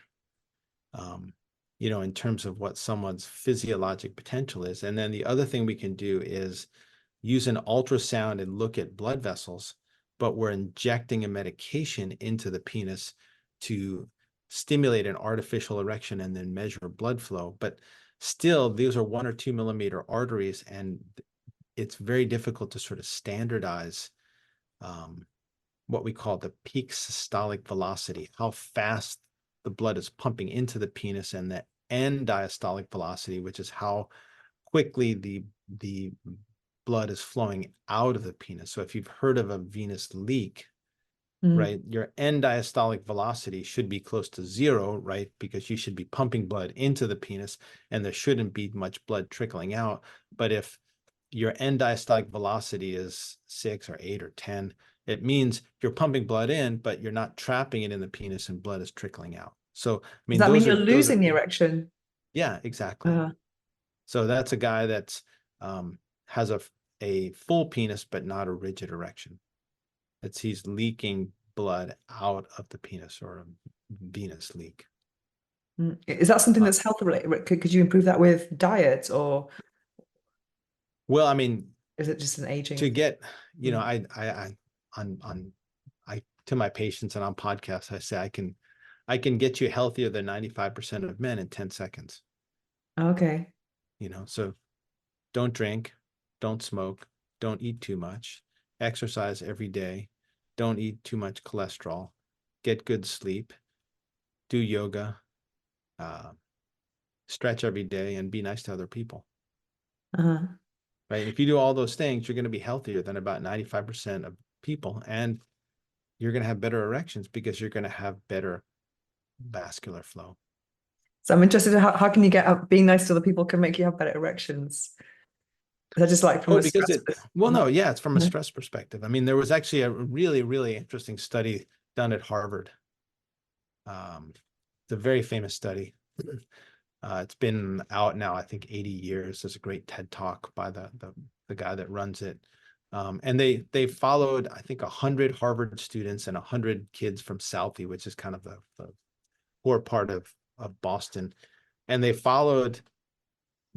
um, in terms of what someone's physiologic potential is. And then the other thing we can do is use an ultrasound and look at blood vessels, but we're injecting a medication into the penis to stimulate an artificial erection and then measure blood flow. But still, these are 1 or 2 millimeter arteries, and it's very difficult to sort of standardize what we call the peak systolic velocity, how fast the blood is pumping into the penis, and the end diastolic velocity, which is how quickly the blood is flowing out of the penis. So if you've heard of a venous leak, Mm. right, your end diastolic velocity should be close to zero, right? Because you should be pumping blood into the penis and there shouldn't be much blood trickling out. But if your end diastolic velocity is 6 or 8 or 10, it means you're pumping blood in, but you're not trapping it in the penis and blood is trickling out. So, I Does mean, that mean those you're are, losing the erection? yeah, exactly. Uh, So that's a guy that's has a full penis, but not a rigid erection. He's leaking blood out of the penis, or a venous leak. is that something Uh, that's health related? Could you improve that with diet, or well, I mean, is it just an aging to thing? get, Mm. I to my patients and on podcasts, I say I can get you healthier than 95% of men in 10 seconds. Okay. So don't drink, don't smoke, don't eat too much, exercise every day, don't eat too much cholesterol, get good sleep, do yoga, uh, stretch every day, and be nice to other people. Uh-huh. Right? If you do all those things, you're going to be healthier than about 95% of people, and you're going to have better erections because you're going to have better vascular flow. So I'm interested in how can you get up being nice to other people can make you have better erections? Is that just like from Oh, a because stress well, perspective? no, yeah, it's from a Yeah. stress perspective. I mean, there was actually a really, really interesting study done at Harvard. It's a very famous study. It's been out now, I think, 80 years. There's a great TED talk by the guy that runs it. And they followed, I think, 100 Harvard students and 100 kids from Southie, which is kind of the poor part of Boston. And they followed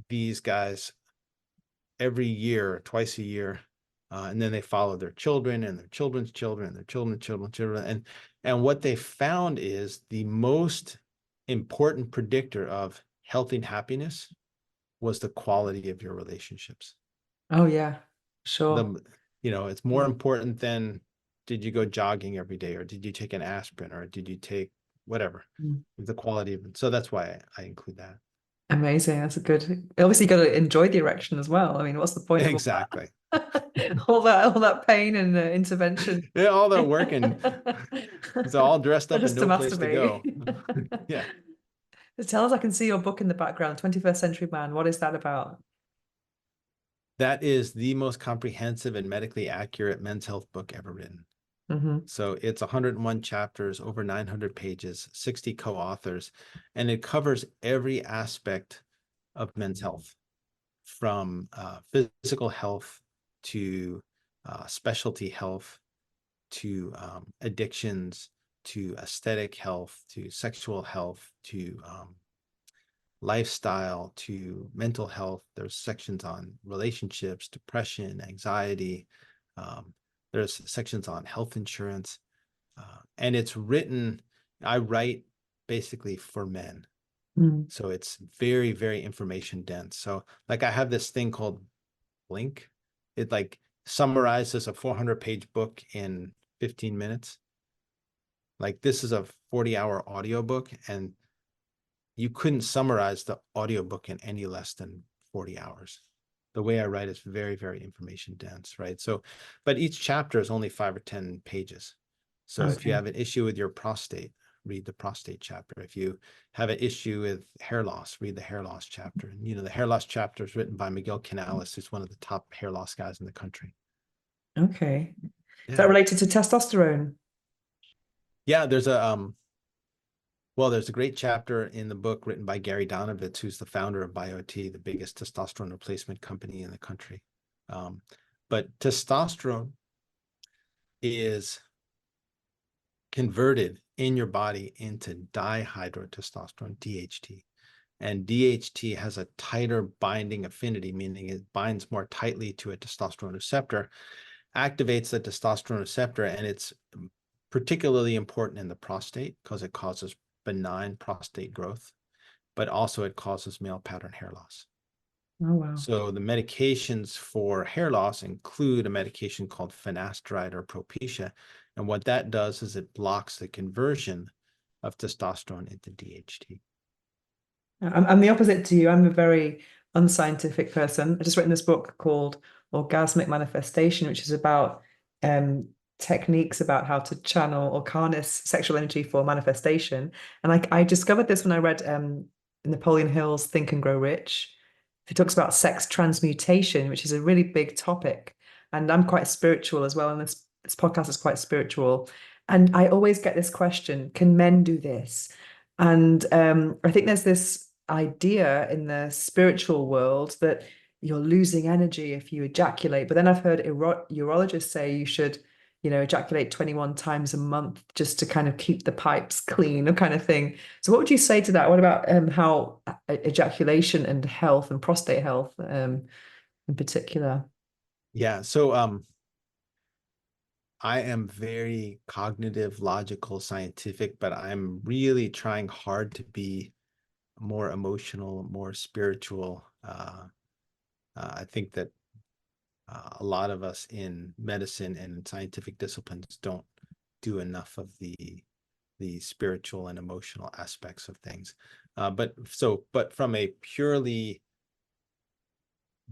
these guys every year, twice a year. And then they followed their children and their children's children and their children's children. And what they found is the most important predictor of health and happiness was the quality of your relationships. Oh yeah, sure. The, it's more important than did you go jogging every day, or did you take an aspirin, or did you take whatever, Mm. the quality of it. So that's why I include that. Amazing. That's a good. Obviously, you got to enjoy the erection as well. I mean, what's the point of all Exactly. that? All that pain and intervention. Yeah, all that work, and it's all dressed up and Just to no place to masturbate. go. Yeah. Tell us, I can see your book in the background, 21st Century Man. What is that about? That is the most comprehensive and medically accurate men's health book ever written. Hmm. So it's 101 chapters, over 900 pages, 60 co-authors, and it covers every aspect of men's health, from physical health to specialty health to addictions to aesthetic health to sexual health to lifestyle to mental health. There's sections on relationships, depression, anxiety. Um, there's sections on health insurance. And it's written, I write basically for men. Mm. So it's very, very information dense. So like I have this thing called Blink. It like summarizes a 400-page book in 15 minutes. Like this is a 40-hour audiobook, and you couldn't summarize the audiobook in any less than 40 hours. The way I write is very, very information dense, right? So, but each chapter is only 5 or 10 pages. So if you Okay. have an issue with your prostate, read the prostate chapter. If you have an issue with hair loss, read the hair loss chapter. And the hair loss chapter is written by Miguel Canales, who's one of the top hair loss guys in the country. Okay. Is that Yeah. related to testosterone? Yeah, there's a great chapter in the book written by Gary Donovitz, who's the founder of BioT, the biggest testosterone replacement company in the country. But testosterone is converted in your body into dihydrotestosterone, DHT. And DHT has a tighter binding affinity, meaning it binds more tightly to a testosterone receptor, activates the testosterone receptor, and it's particularly important in the prostate because it causes benign prostate growth, but also it causes male pattern hair loss. Oh, wow. So the medications for hair loss include a medication called finasteride or Propecia. And what that does is it blocks the conversion of testosterone into DHT. I'm the opposite to you. I'm a very unscientific person. I just written this book called Orgasmic Manifestation, which is about um, techniques about how to channel or harness sexual energy for manifestation. And I discovered this when I read Napoleon Hill's Think and Grow Rich. He talks about sex transmutation, which is a really big topic. And I'm quite spiritual as well. And this podcast is quite spiritual. And I always get this question, can men do this? And I think there's this idea in the spiritual world that you're losing energy if you ejaculate. But then I've heard urologists say you should, ejaculate 21 times a month just to kind of keep the pipes clean, or kind of thing. So what would you say to that? What about how ejaculation and health and prostate health in particular? Yeah. So I am very cognitive, logical, scientific, but I'm really trying hard to be more emotional, more spiritual. I think that a lot of us in medicine and scientific disciplines don't do enough of the spiritual and emotional aspects of things. But from a purely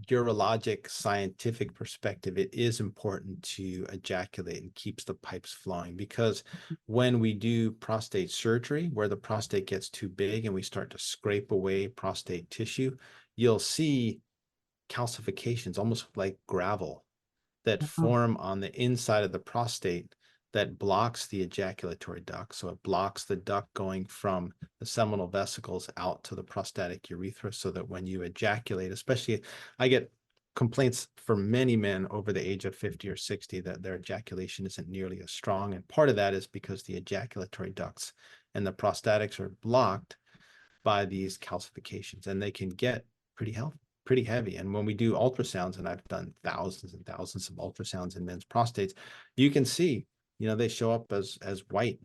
urologic scientific perspective, it is important to ejaculate and keeps the pipes flowing, because when we do prostate surgery, where the prostate gets too big and we start to scrape away prostate tissue, you'll see calcifications, almost like gravel, that Oh, form on the inside of the prostate that blocks the ejaculatory duct. So it blocks the duct going from the seminal vesicles out to the prostatic urethra, so that when you ejaculate, especially, I get complaints from many men over the age of 50 or 60 that their ejaculation isn't nearly as strong. And part of that is because the ejaculatory ducts and the prostatics are blocked by these calcifications, and they can get pretty heavy. And when we do ultrasounds, and I've done thousands and thousands of ultrasounds in men's prostates, you can see, they show up as white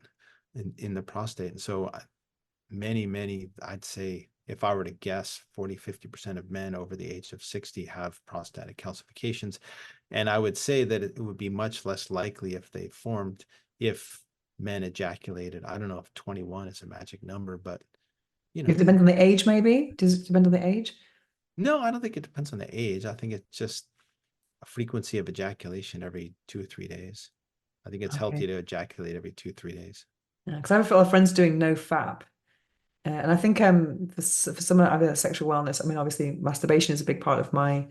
in the prostate. And so many, I'd say, if I were to guess, 40-50% of men over the age of 60 have prostatic calcifications. And I would say that it would be much less likely if they formed if men ejaculated. I don't know if 21 is a magic number, but it depends on the age, maybe. Does it depend on the age? no, I don't think it depends on the age. I think it's just a frequency of ejaculation every 2 or 3 days. I think it's Okay. healthy to ejaculate every 2 or 3 days. Yeah, because I have a lot of friends doing no fap. And I think for someone out there, sexual wellness, I mean, obviously masturbation is a big part of my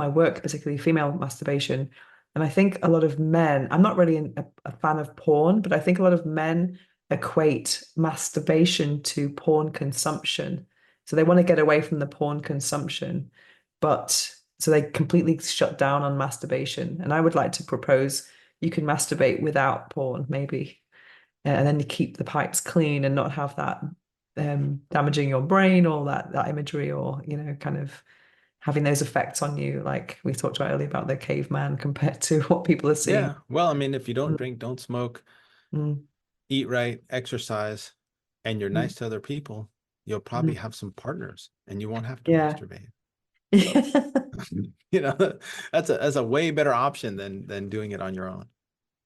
work, particularly female masturbation. And I think a lot of men, I'm not really a fan of porn, but I think a lot of men equate masturbation to porn consumption. So they want to get away from the porn consumption, but so they completely shut down on masturbation. And I would like to propose you can masturbate without porn, maybe, and then you keep the pipes clean and not have that damaging your brain, or that imagery, or kind of having those effects on you, like we talked about earlier about the caveman compared to what people are seeing. Yeah. Well, I mean, if you don't Mm, drink, don't smoke, mm, eat right, exercise, and you're mm, nice to other people, you'll probably mm. have some partners and you won't have to Yeah. masturbate. You know, that's a way better option than doing it on your own.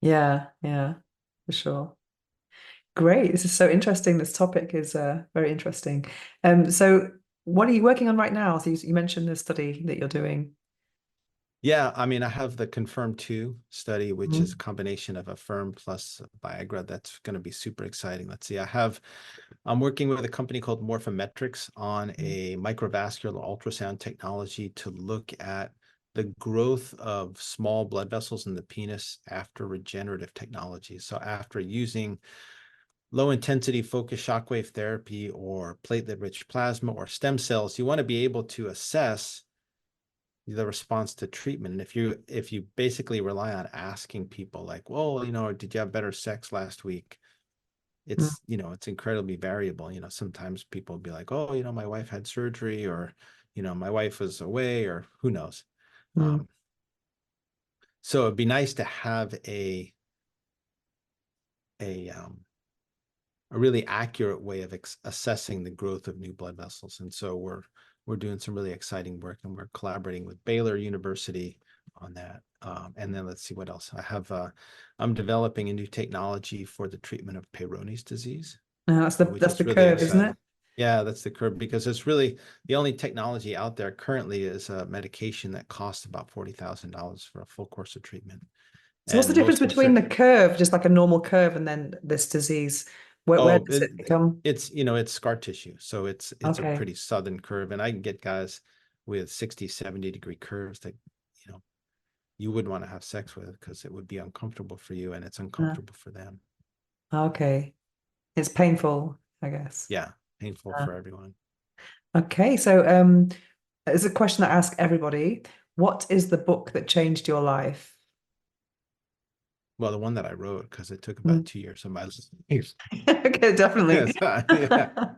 Yeah, yeah, for sure. Great. This is so interesting. This topic is very interesting. So what are you working on right now? So you mentioned the study that you're doing. Yeah, I mean, I have the Confirm 2 study, which is a Mm, combination of Affirm plus Viagra. That's going to be super exciting. Let's see. I'm working with a company called Morphometrics on mm, a microvascular ultrasound technology to look at the growth of small blood vessels in the penis after regenerative technology. So after using low intensity focused shockwave therapy or platelet rich plasma or stem cells, you want to be able to assess the response to treatment. And if you basically rely on asking people like, well, did you have better sex last week? Mm, it's incredibly variable. Sometimes people will be like, oh, my wife had surgery, or, my wife was away, or who knows. mm, Um, so it'd be nice to have a a really accurate way of assessing the growth of new blood vessels. And so we're doing some really exciting work, and we're collaborating with Baylor University on that. And then let's see what else I have. I'm developing a new technology for the treatment of Peyronie's disease, which that's the is really curve, isn't it? exciting. Yeah, that's the curve, because it's really the only technology out there currently is a medication that costs about $40,000 for a full course of treatment. So what's the And difference most between concern, the curve, just like a normal curve, and then this disease? Where Oh, does it become? it's scar tissue. So it's a Okay. pretty sudden curve. And I can get guys with 60, 70-degree curves that, you know, you wouldn't want to have sex with, because it would be uncomfortable for you and it's Uh, uncomfortable for them. okay. It's painful, I guess. Yeah, painful Uh, for everyone. okay. So it's a question that I ask everybody. What is the book that changed your life? Well, the one that I wrote, because it took about Mm. 2 years of my life. Okay, definitely. Yes, yeah.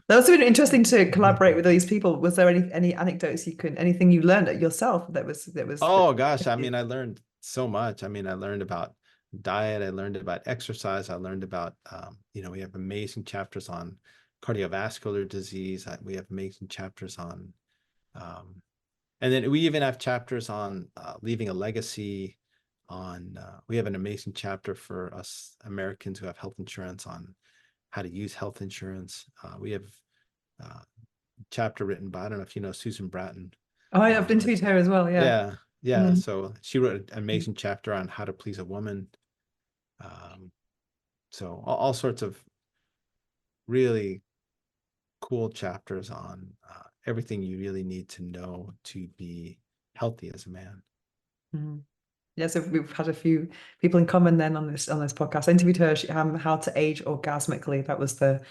That was been interesting to collaborate with these people. Was there any anecdotes anything you learned yourself that Oh gosh, I mean, I learned so much. I mean, I learned about diet, I learned about exercise, I learned about, we have amazing chapters on cardiovascular disease. We have amazing chapters on, um, and then we even have chapters on leaving a legacy. We have an amazing chapter for us Americans who have health insurance on how to use health insurance. We have a chapter written by, I don't know if you know Susan Bratton. Oh, I've interviewed her as well. Yeah. Yeah, yeah. Mm. So she wrote an amazing chapter on how to please a woman. Um, so all sorts of really cool chapters on everything you really need to know to be healthy as a man. Mm. Yeah, so we've had a few people in common then on this podcast. I interviewed her, How to Age Orgasmically. That was the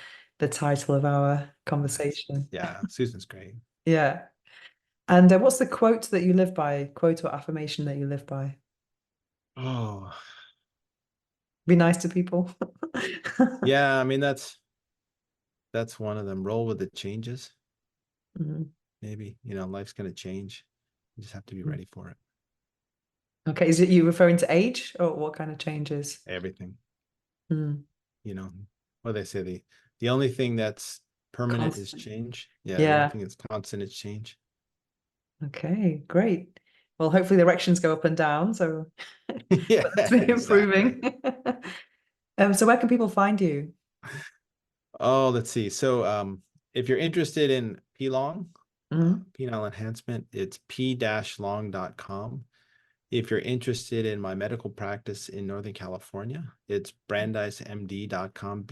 title of our Nice. conversation. Yeah, Susan's great. Yeah. And what's the quote that you live by? Quote or affirmation that you live by? Oh, Be nice to people. yeah. I mean, that's one of them. Roll with the changes. Mm. Maybe, life's gonna change. You just have to be Mm. ready for it. Okay, is it you referring to age or what kind of changes? Everything. Mm. you know, what they say, the only thing that's permanent is Constant. change. Yeah, the only Yeah. thing that's constant is change. Okay, great. Well, hopefully the erections go up and down, so Yeah, let's be exactly. improving. So where can people find you? Oh, let's see. So, if you're interested in P-Long, Mhm. penile enhancement, it's p-long.com. If you're interested in my medical practice in Northern California, it's brandeismd.com,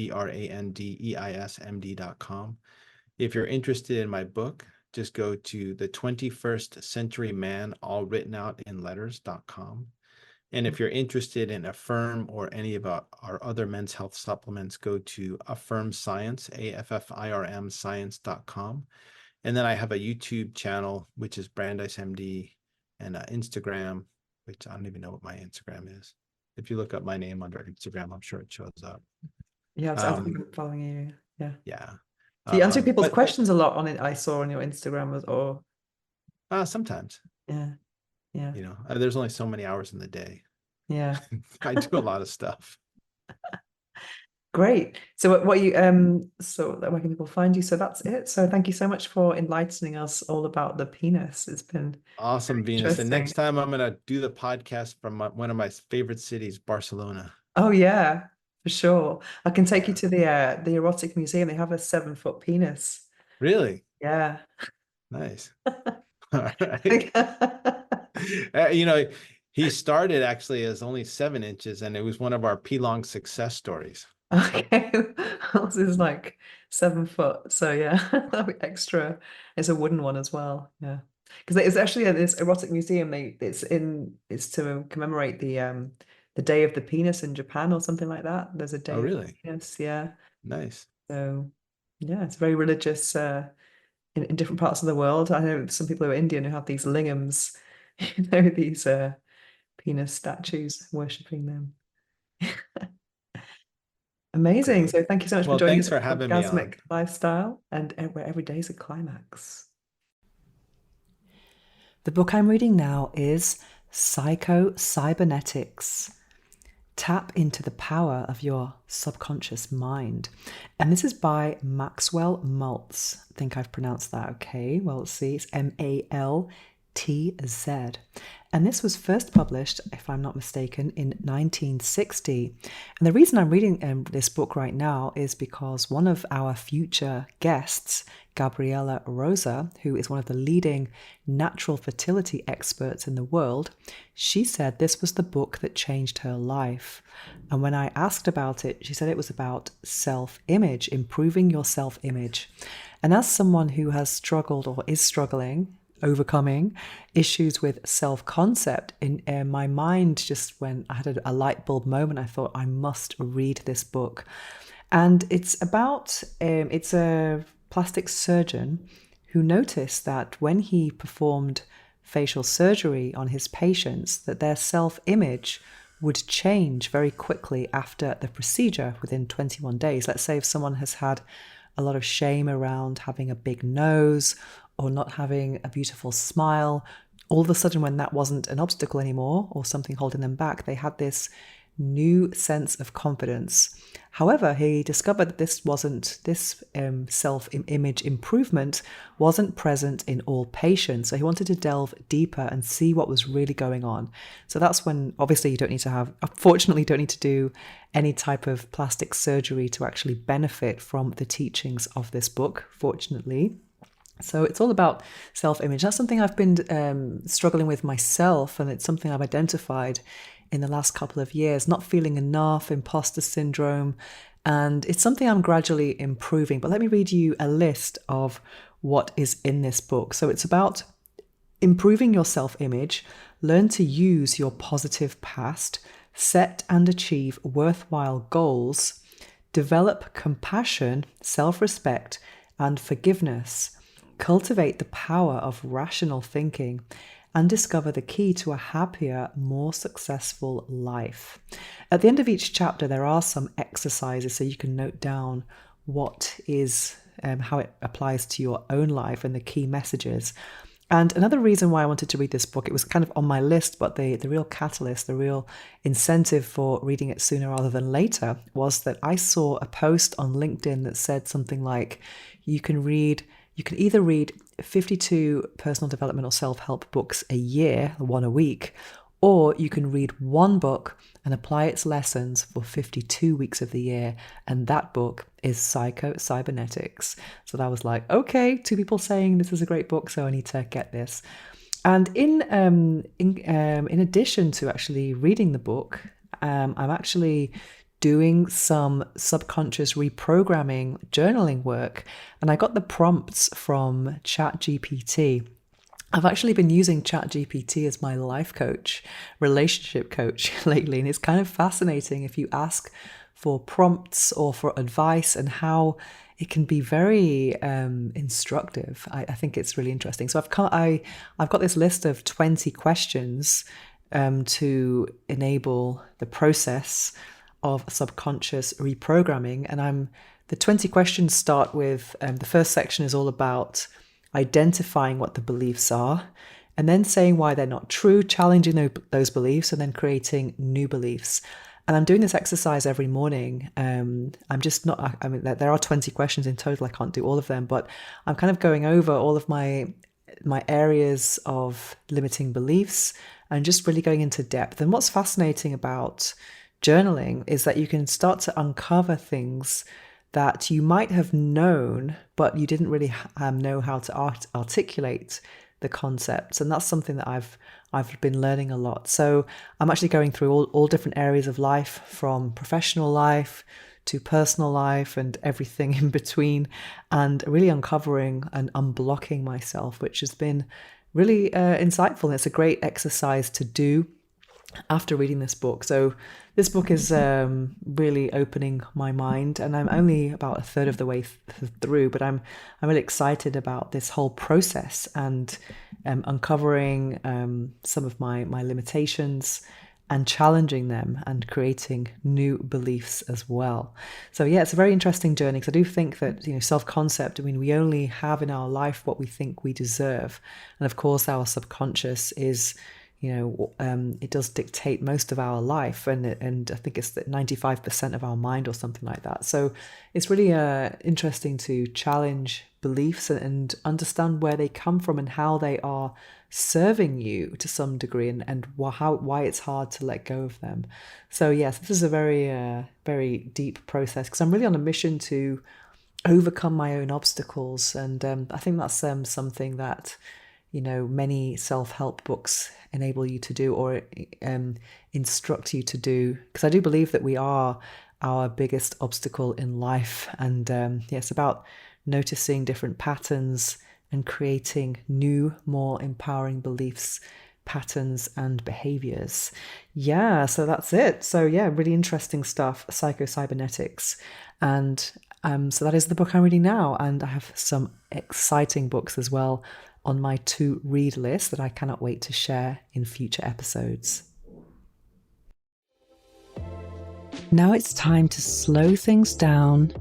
brandeismd.com. If you're interested in my book, just go to the 21st Century Man, all written out in letters.com. And if you're interested in Affirm or any of our other men's health supplements, go to Affirm Science, AFFIRM Science.com. And then I have a YouTube channel, which is Brandeis MD, and Instagram, which I don't even know what my Instagram is. If you look up my name under Instagram, I'm sure it shows up. Yeah, I think Um, I'm following you. Yeah. yeah. So you answer people's But questions a lot on it. I saw on your Instagram or sometimes, yeah, yeah, there's only so many hours in the day. yeah. I do a lot of stuff. Great. So what you so where can people find you? So that's it. So thank you so much for enlightening us all about the penis. It's been very Awesome, Venus. And interesting. next time I'm gonna do the podcast from one of my favorite cities, Barcelona. Oh yeah, for sure. I can take you Yeah. to the erotic museum. They have a 7 foot penis. Really? Yeah. Nice. All right. You know, he started actually as only 7 inches, and it was one of our P-Long success stories. Okay. Ours is like 7 foot. So yeah, that'll be extra. It's a wooden one as well. Yeah. Because it's actually this erotic museum. It's to commemorate the day of the penis in Japan or something like that. There's a Oh, day of the really? penis, yeah. Nice. So yeah, it's very religious in different parts of the world. I know some people who are Indian who have these lingams, these penis statues, worshipping them. Amazing. Great. So thank you so much for Well, joining thanks us for at having me on. Orgasmic Lifestyle and where every day is a climax. The book I'm reading now is Psycho-Cybernetics. Tap into the power of your subconscious mind. And this is by Maxwell Maltz. I think I've pronounced that okay. Well, let's see. It's Maltz. And this was first published, if I'm not mistaken, in 1960. And the reason I'm reading this book right now is because one of our future guests, Gabriella Rosa, who is one of the leading natural fertility experts in the world, she said this was the book that changed her life. And when I asked about it, she said it was about self-image, improving your self-image. And as someone who has struggled or is struggling, overcoming issues with self-concept, in my mind just when I had a light bulb moment, I thought I must read this book. And it's about, it's a plastic surgeon who noticed that when he performed facial surgery on his patients, that their self-image would change very quickly after the procedure within 21 days. Let's say if someone has had a lot of shame around having a big nose or not having a beautiful smile, all of a sudden when that wasn't an obstacle anymore or something holding them back, they had this new sense of confidence. However, he discovered that this self-image improvement wasn't present in all patients. So he wanted to delve deeper and see what was really going on. So that's when, obviously, unfortunately, you don't need to do any type of plastic surgery to actually benefit from the teachings of this book, fortunately. So it's all about self-image. That's something I've been struggling with myself, and it's something I've identified in the last couple of years, not feeling enough, imposter syndrome, and it's something I'm gradually improving. But let me read you a list of what is in this book. So it's about improving your self-image, learn to use your positive past, set and achieve worthwhile goals, develop compassion, self-respect, and forgiveness, cultivate the power of rational thinking, and discover the key to a happier, more successful life. At the end of each chapter, there are some exercises so you can note down what is, how it applies to your own life and the key messages. And another reason why I wanted to read this book, it was kind of on my list, but the real catalyst, the real incentive for reading it sooner rather than later was that I saw a post on LinkedIn that said something like, you can either read 52 personal development or self-help books a year, one a week, or you can read one book and apply its lessons for 52 weeks of the year. And that book is Psycho-Cybernetics. So that was like, okay, two people saying this is a great book, so I need to get this. And in addition to actually reading the book, I'm actually doing some subconscious reprogramming journaling work, and I got the prompts from ChatGPT. I've actually been using ChatGPT as my life coach, relationship coach lately, and it's kind of fascinating if you ask for prompts or for advice and how it can be very instructive. I think it's really interesting. So I've got this list of 20 questions to enable the process of subconscious reprogramming. And the 20 questions start with, the first section is all about identifying what the beliefs are, and then saying why they're not true, challenging those beliefs, and then creating new beliefs. And I'm doing this exercise every morning. There are 20 questions in total. I can't do all of them, but I'm kind of going over all of my areas of limiting beliefs and just really going into depth. And what's fascinating about journaling is that you can start to uncover things that you might have known, but you didn't really know how to articulate the concepts. And that's something that I've been learning a lot. So I'm actually going through all different areas of life, from professional life to personal life and everything in between, and really uncovering and unblocking myself, which has been really insightful. And it's a great exercise to do after reading this book. So this book is really opening my mind, and I'm only about a third of the way through, but I'm really excited about this whole process and uncovering some of my limitations and challenging them and creating new beliefs as well. So yeah, it's a very interesting journey, because I do think that, self-concept, we only have in our life what we think we deserve. And of course, our subconscious is, it does dictate most of our life, and I think it's that 95% of our mind or something like that. So it's really interesting to challenge beliefs and understand where they come from and how they are serving you to some degree, and why it's hard to let go of them. So yes, this is a very very deep process, because I'm really on a mission to overcome my own obstacles, and I think that's something that many self-help books enable you to do, or instruct you to do, because I do believe that we are our biggest obstacle in life. And it's about noticing different patterns and creating new, more empowering beliefs, patterns, and behaviors. Yeah, so that's it. So yeah, really interesting stuff, psycho-cybernetics. And so that is the book I'm reading now, and I have some exciting books as well on my to-read list that I cannot wait to share in future episodes. Now it's time to slow things down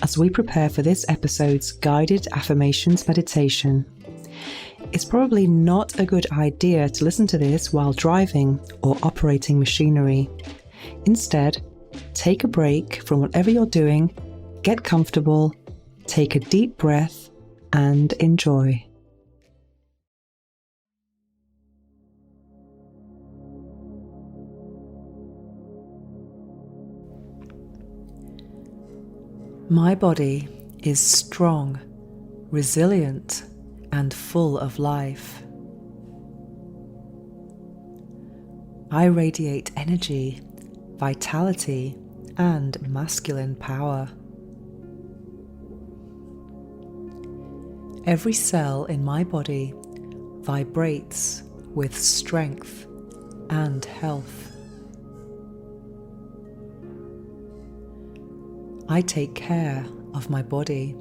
as we prepare for this episode's guided affirmations meditation. It's probably not a good idea to listen to this while driving or operating machinery. Instead, take a break from whatever you're doing, get comfortable, take a deep breath, and enjoy. My body is strong, resilient, and full of life. I radiate energy, vitality, and masculine power. Every cell in my body vibrates with strength and health. I take care of my body.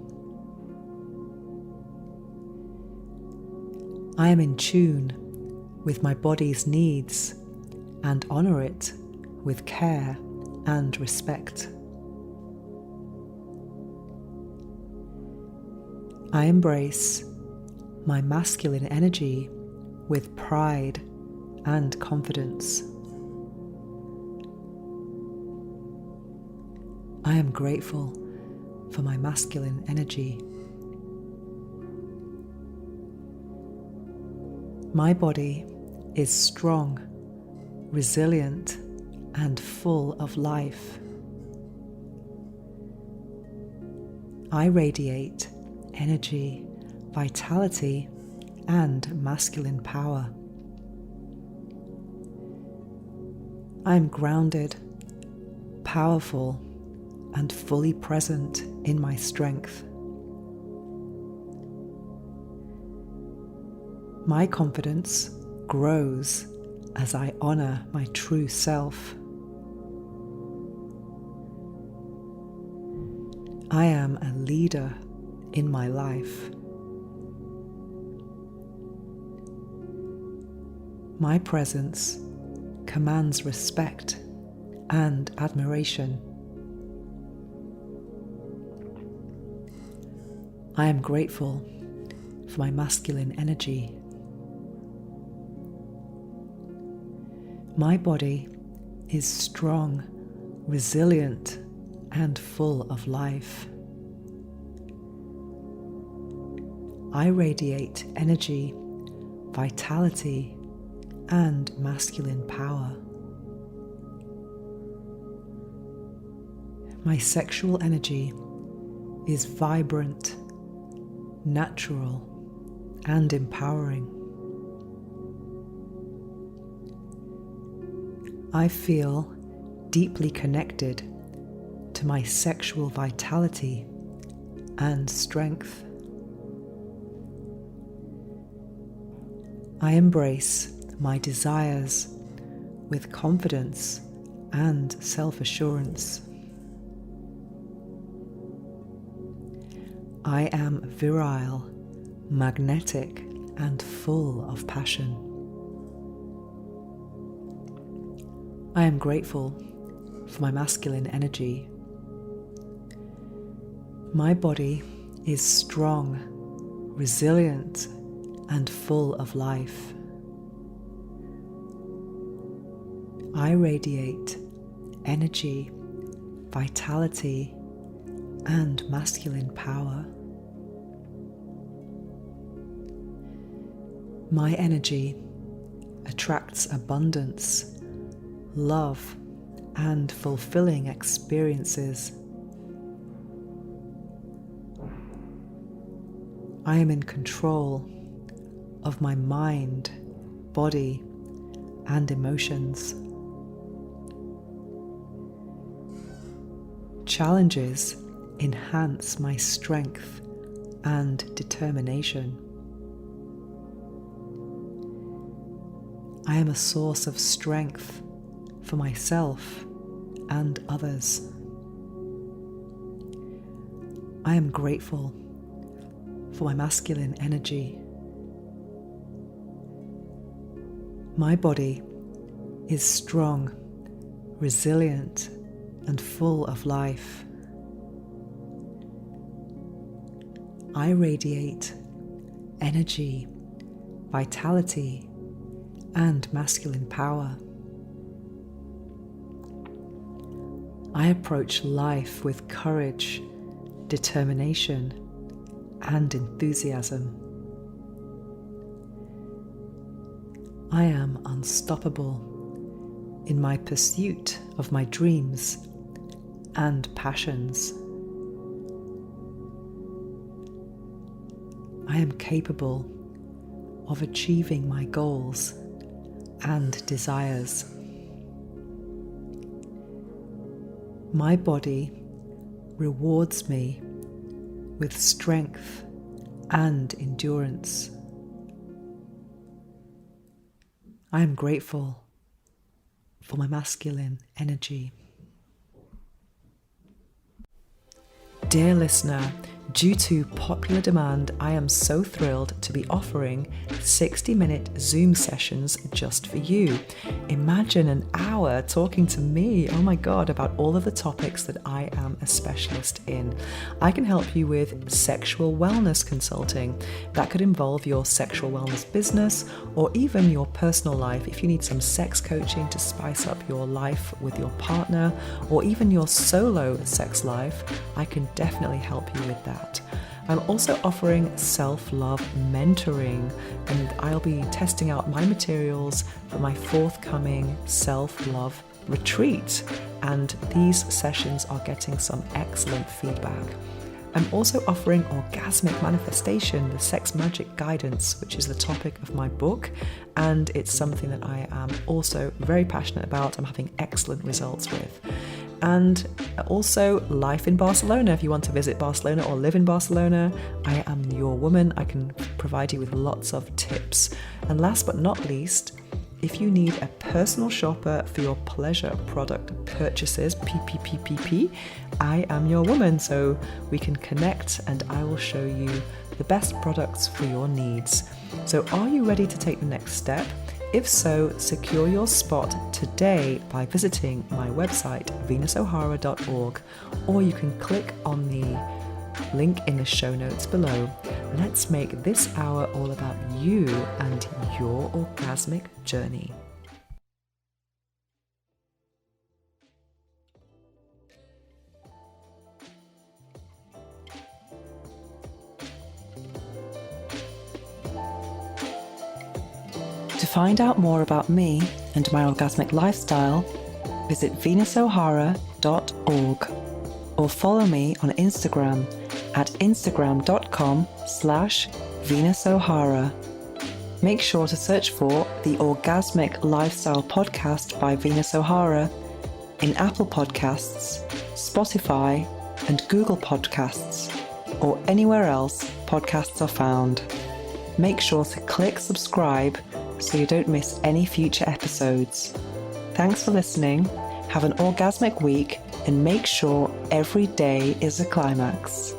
I am in tune with my body's needs and honor it with care and respect. I embrace my masculine energy with pride and confidence. I am grateful for my masculine energy. My body is strong, resilient, and full of life. I radiate energy, vitality, and masculine power. I am grounded, powerful, and fully present in my strength. My confidence grows as I honor my true self. I am a leader in my life. My presence commands respect and admiration. I am grateful for my masculine energy. My body is strong, resilient, and full of life. I radiate energy, vitality, and masculine power. My sexual energy is vibrant, natural, and empowering. I feel deeply connected to my sexual vitality and strength. I embrace my desires with confidence and self-assurance. I am virile, magnetic, and full of passion. I am grateful for my masculine energy. My body is strong, resilient, and full of life. I radiate energy, vitality, and masculine power. My energy attracts abundance, love, and fulfilling experiences. I am in control of my mind, body, and emotions. Challenges enhance my strength and determination. I am a source of strength for myself and others. I am grateful for my masculine energy. My body is strong, resilient, and full of life. I radiate energy, vitality, and masculine power. I approach life with courage, determination, and enthusiasm. I am unstoppable in my pursuit of my dreams and passions. I am capable of achieving my goals and desires. My body rewards me with strength and endurance. I am grateful for my masculine energy. Dear listener, due to popular demand, I am so thrilled to be offering 60-minute Zoom sessions just for you. Imagine an hour talking to me, oh my God, about all of the topics that I am a specialist in. I can help you with sexual wellness consulting. That could involve your sexual wellness business or even your personal life if you need some sex coaching to spice up your life with your partner or even your solo sex life. I can definitely help you with that. I'm also offering self-love mentoring, and I'll be testing out my materials for my forthcoming self-love retreat, and these sessions are getting some excellent feedback. I'm also offering Orgasmic Manifestation, the Sex Magic Guidance, which is the topic of my book, and it's something that I am also very passionate about. I'm having excellent results with. And also Life in Barcelona. If you want to visit Barcelona or live in Barcelona, I am your woman. I can provide you with lots of tips. And last but not least, if you need a personal shopper for your pleasure product purchases, PPPPP, I am your woman. So we can connect and I will show you the best products for your needs. So are you ready to take the next step? If so, secure your spot today by visiting my website, venusohara.org, or you can click on the link in the show notes below. Let's make this hour all about you and your orgasmic journey. To find out more about me and my orgasmic lifestyle, visit venusohara.org or follow me on Instagram at instagram.com/venusohara. Make sure to search for the Orgasmic Lifestyle Podcast by Venus O'Hara in Apple Podcasts, Spotify, and Google Podcasts, or anywhere else podcasts are found. Make sure to click subscribe so you don't miss any future episodes. Thanks for listening. Have an orgasmic week and make sure every day is a climax.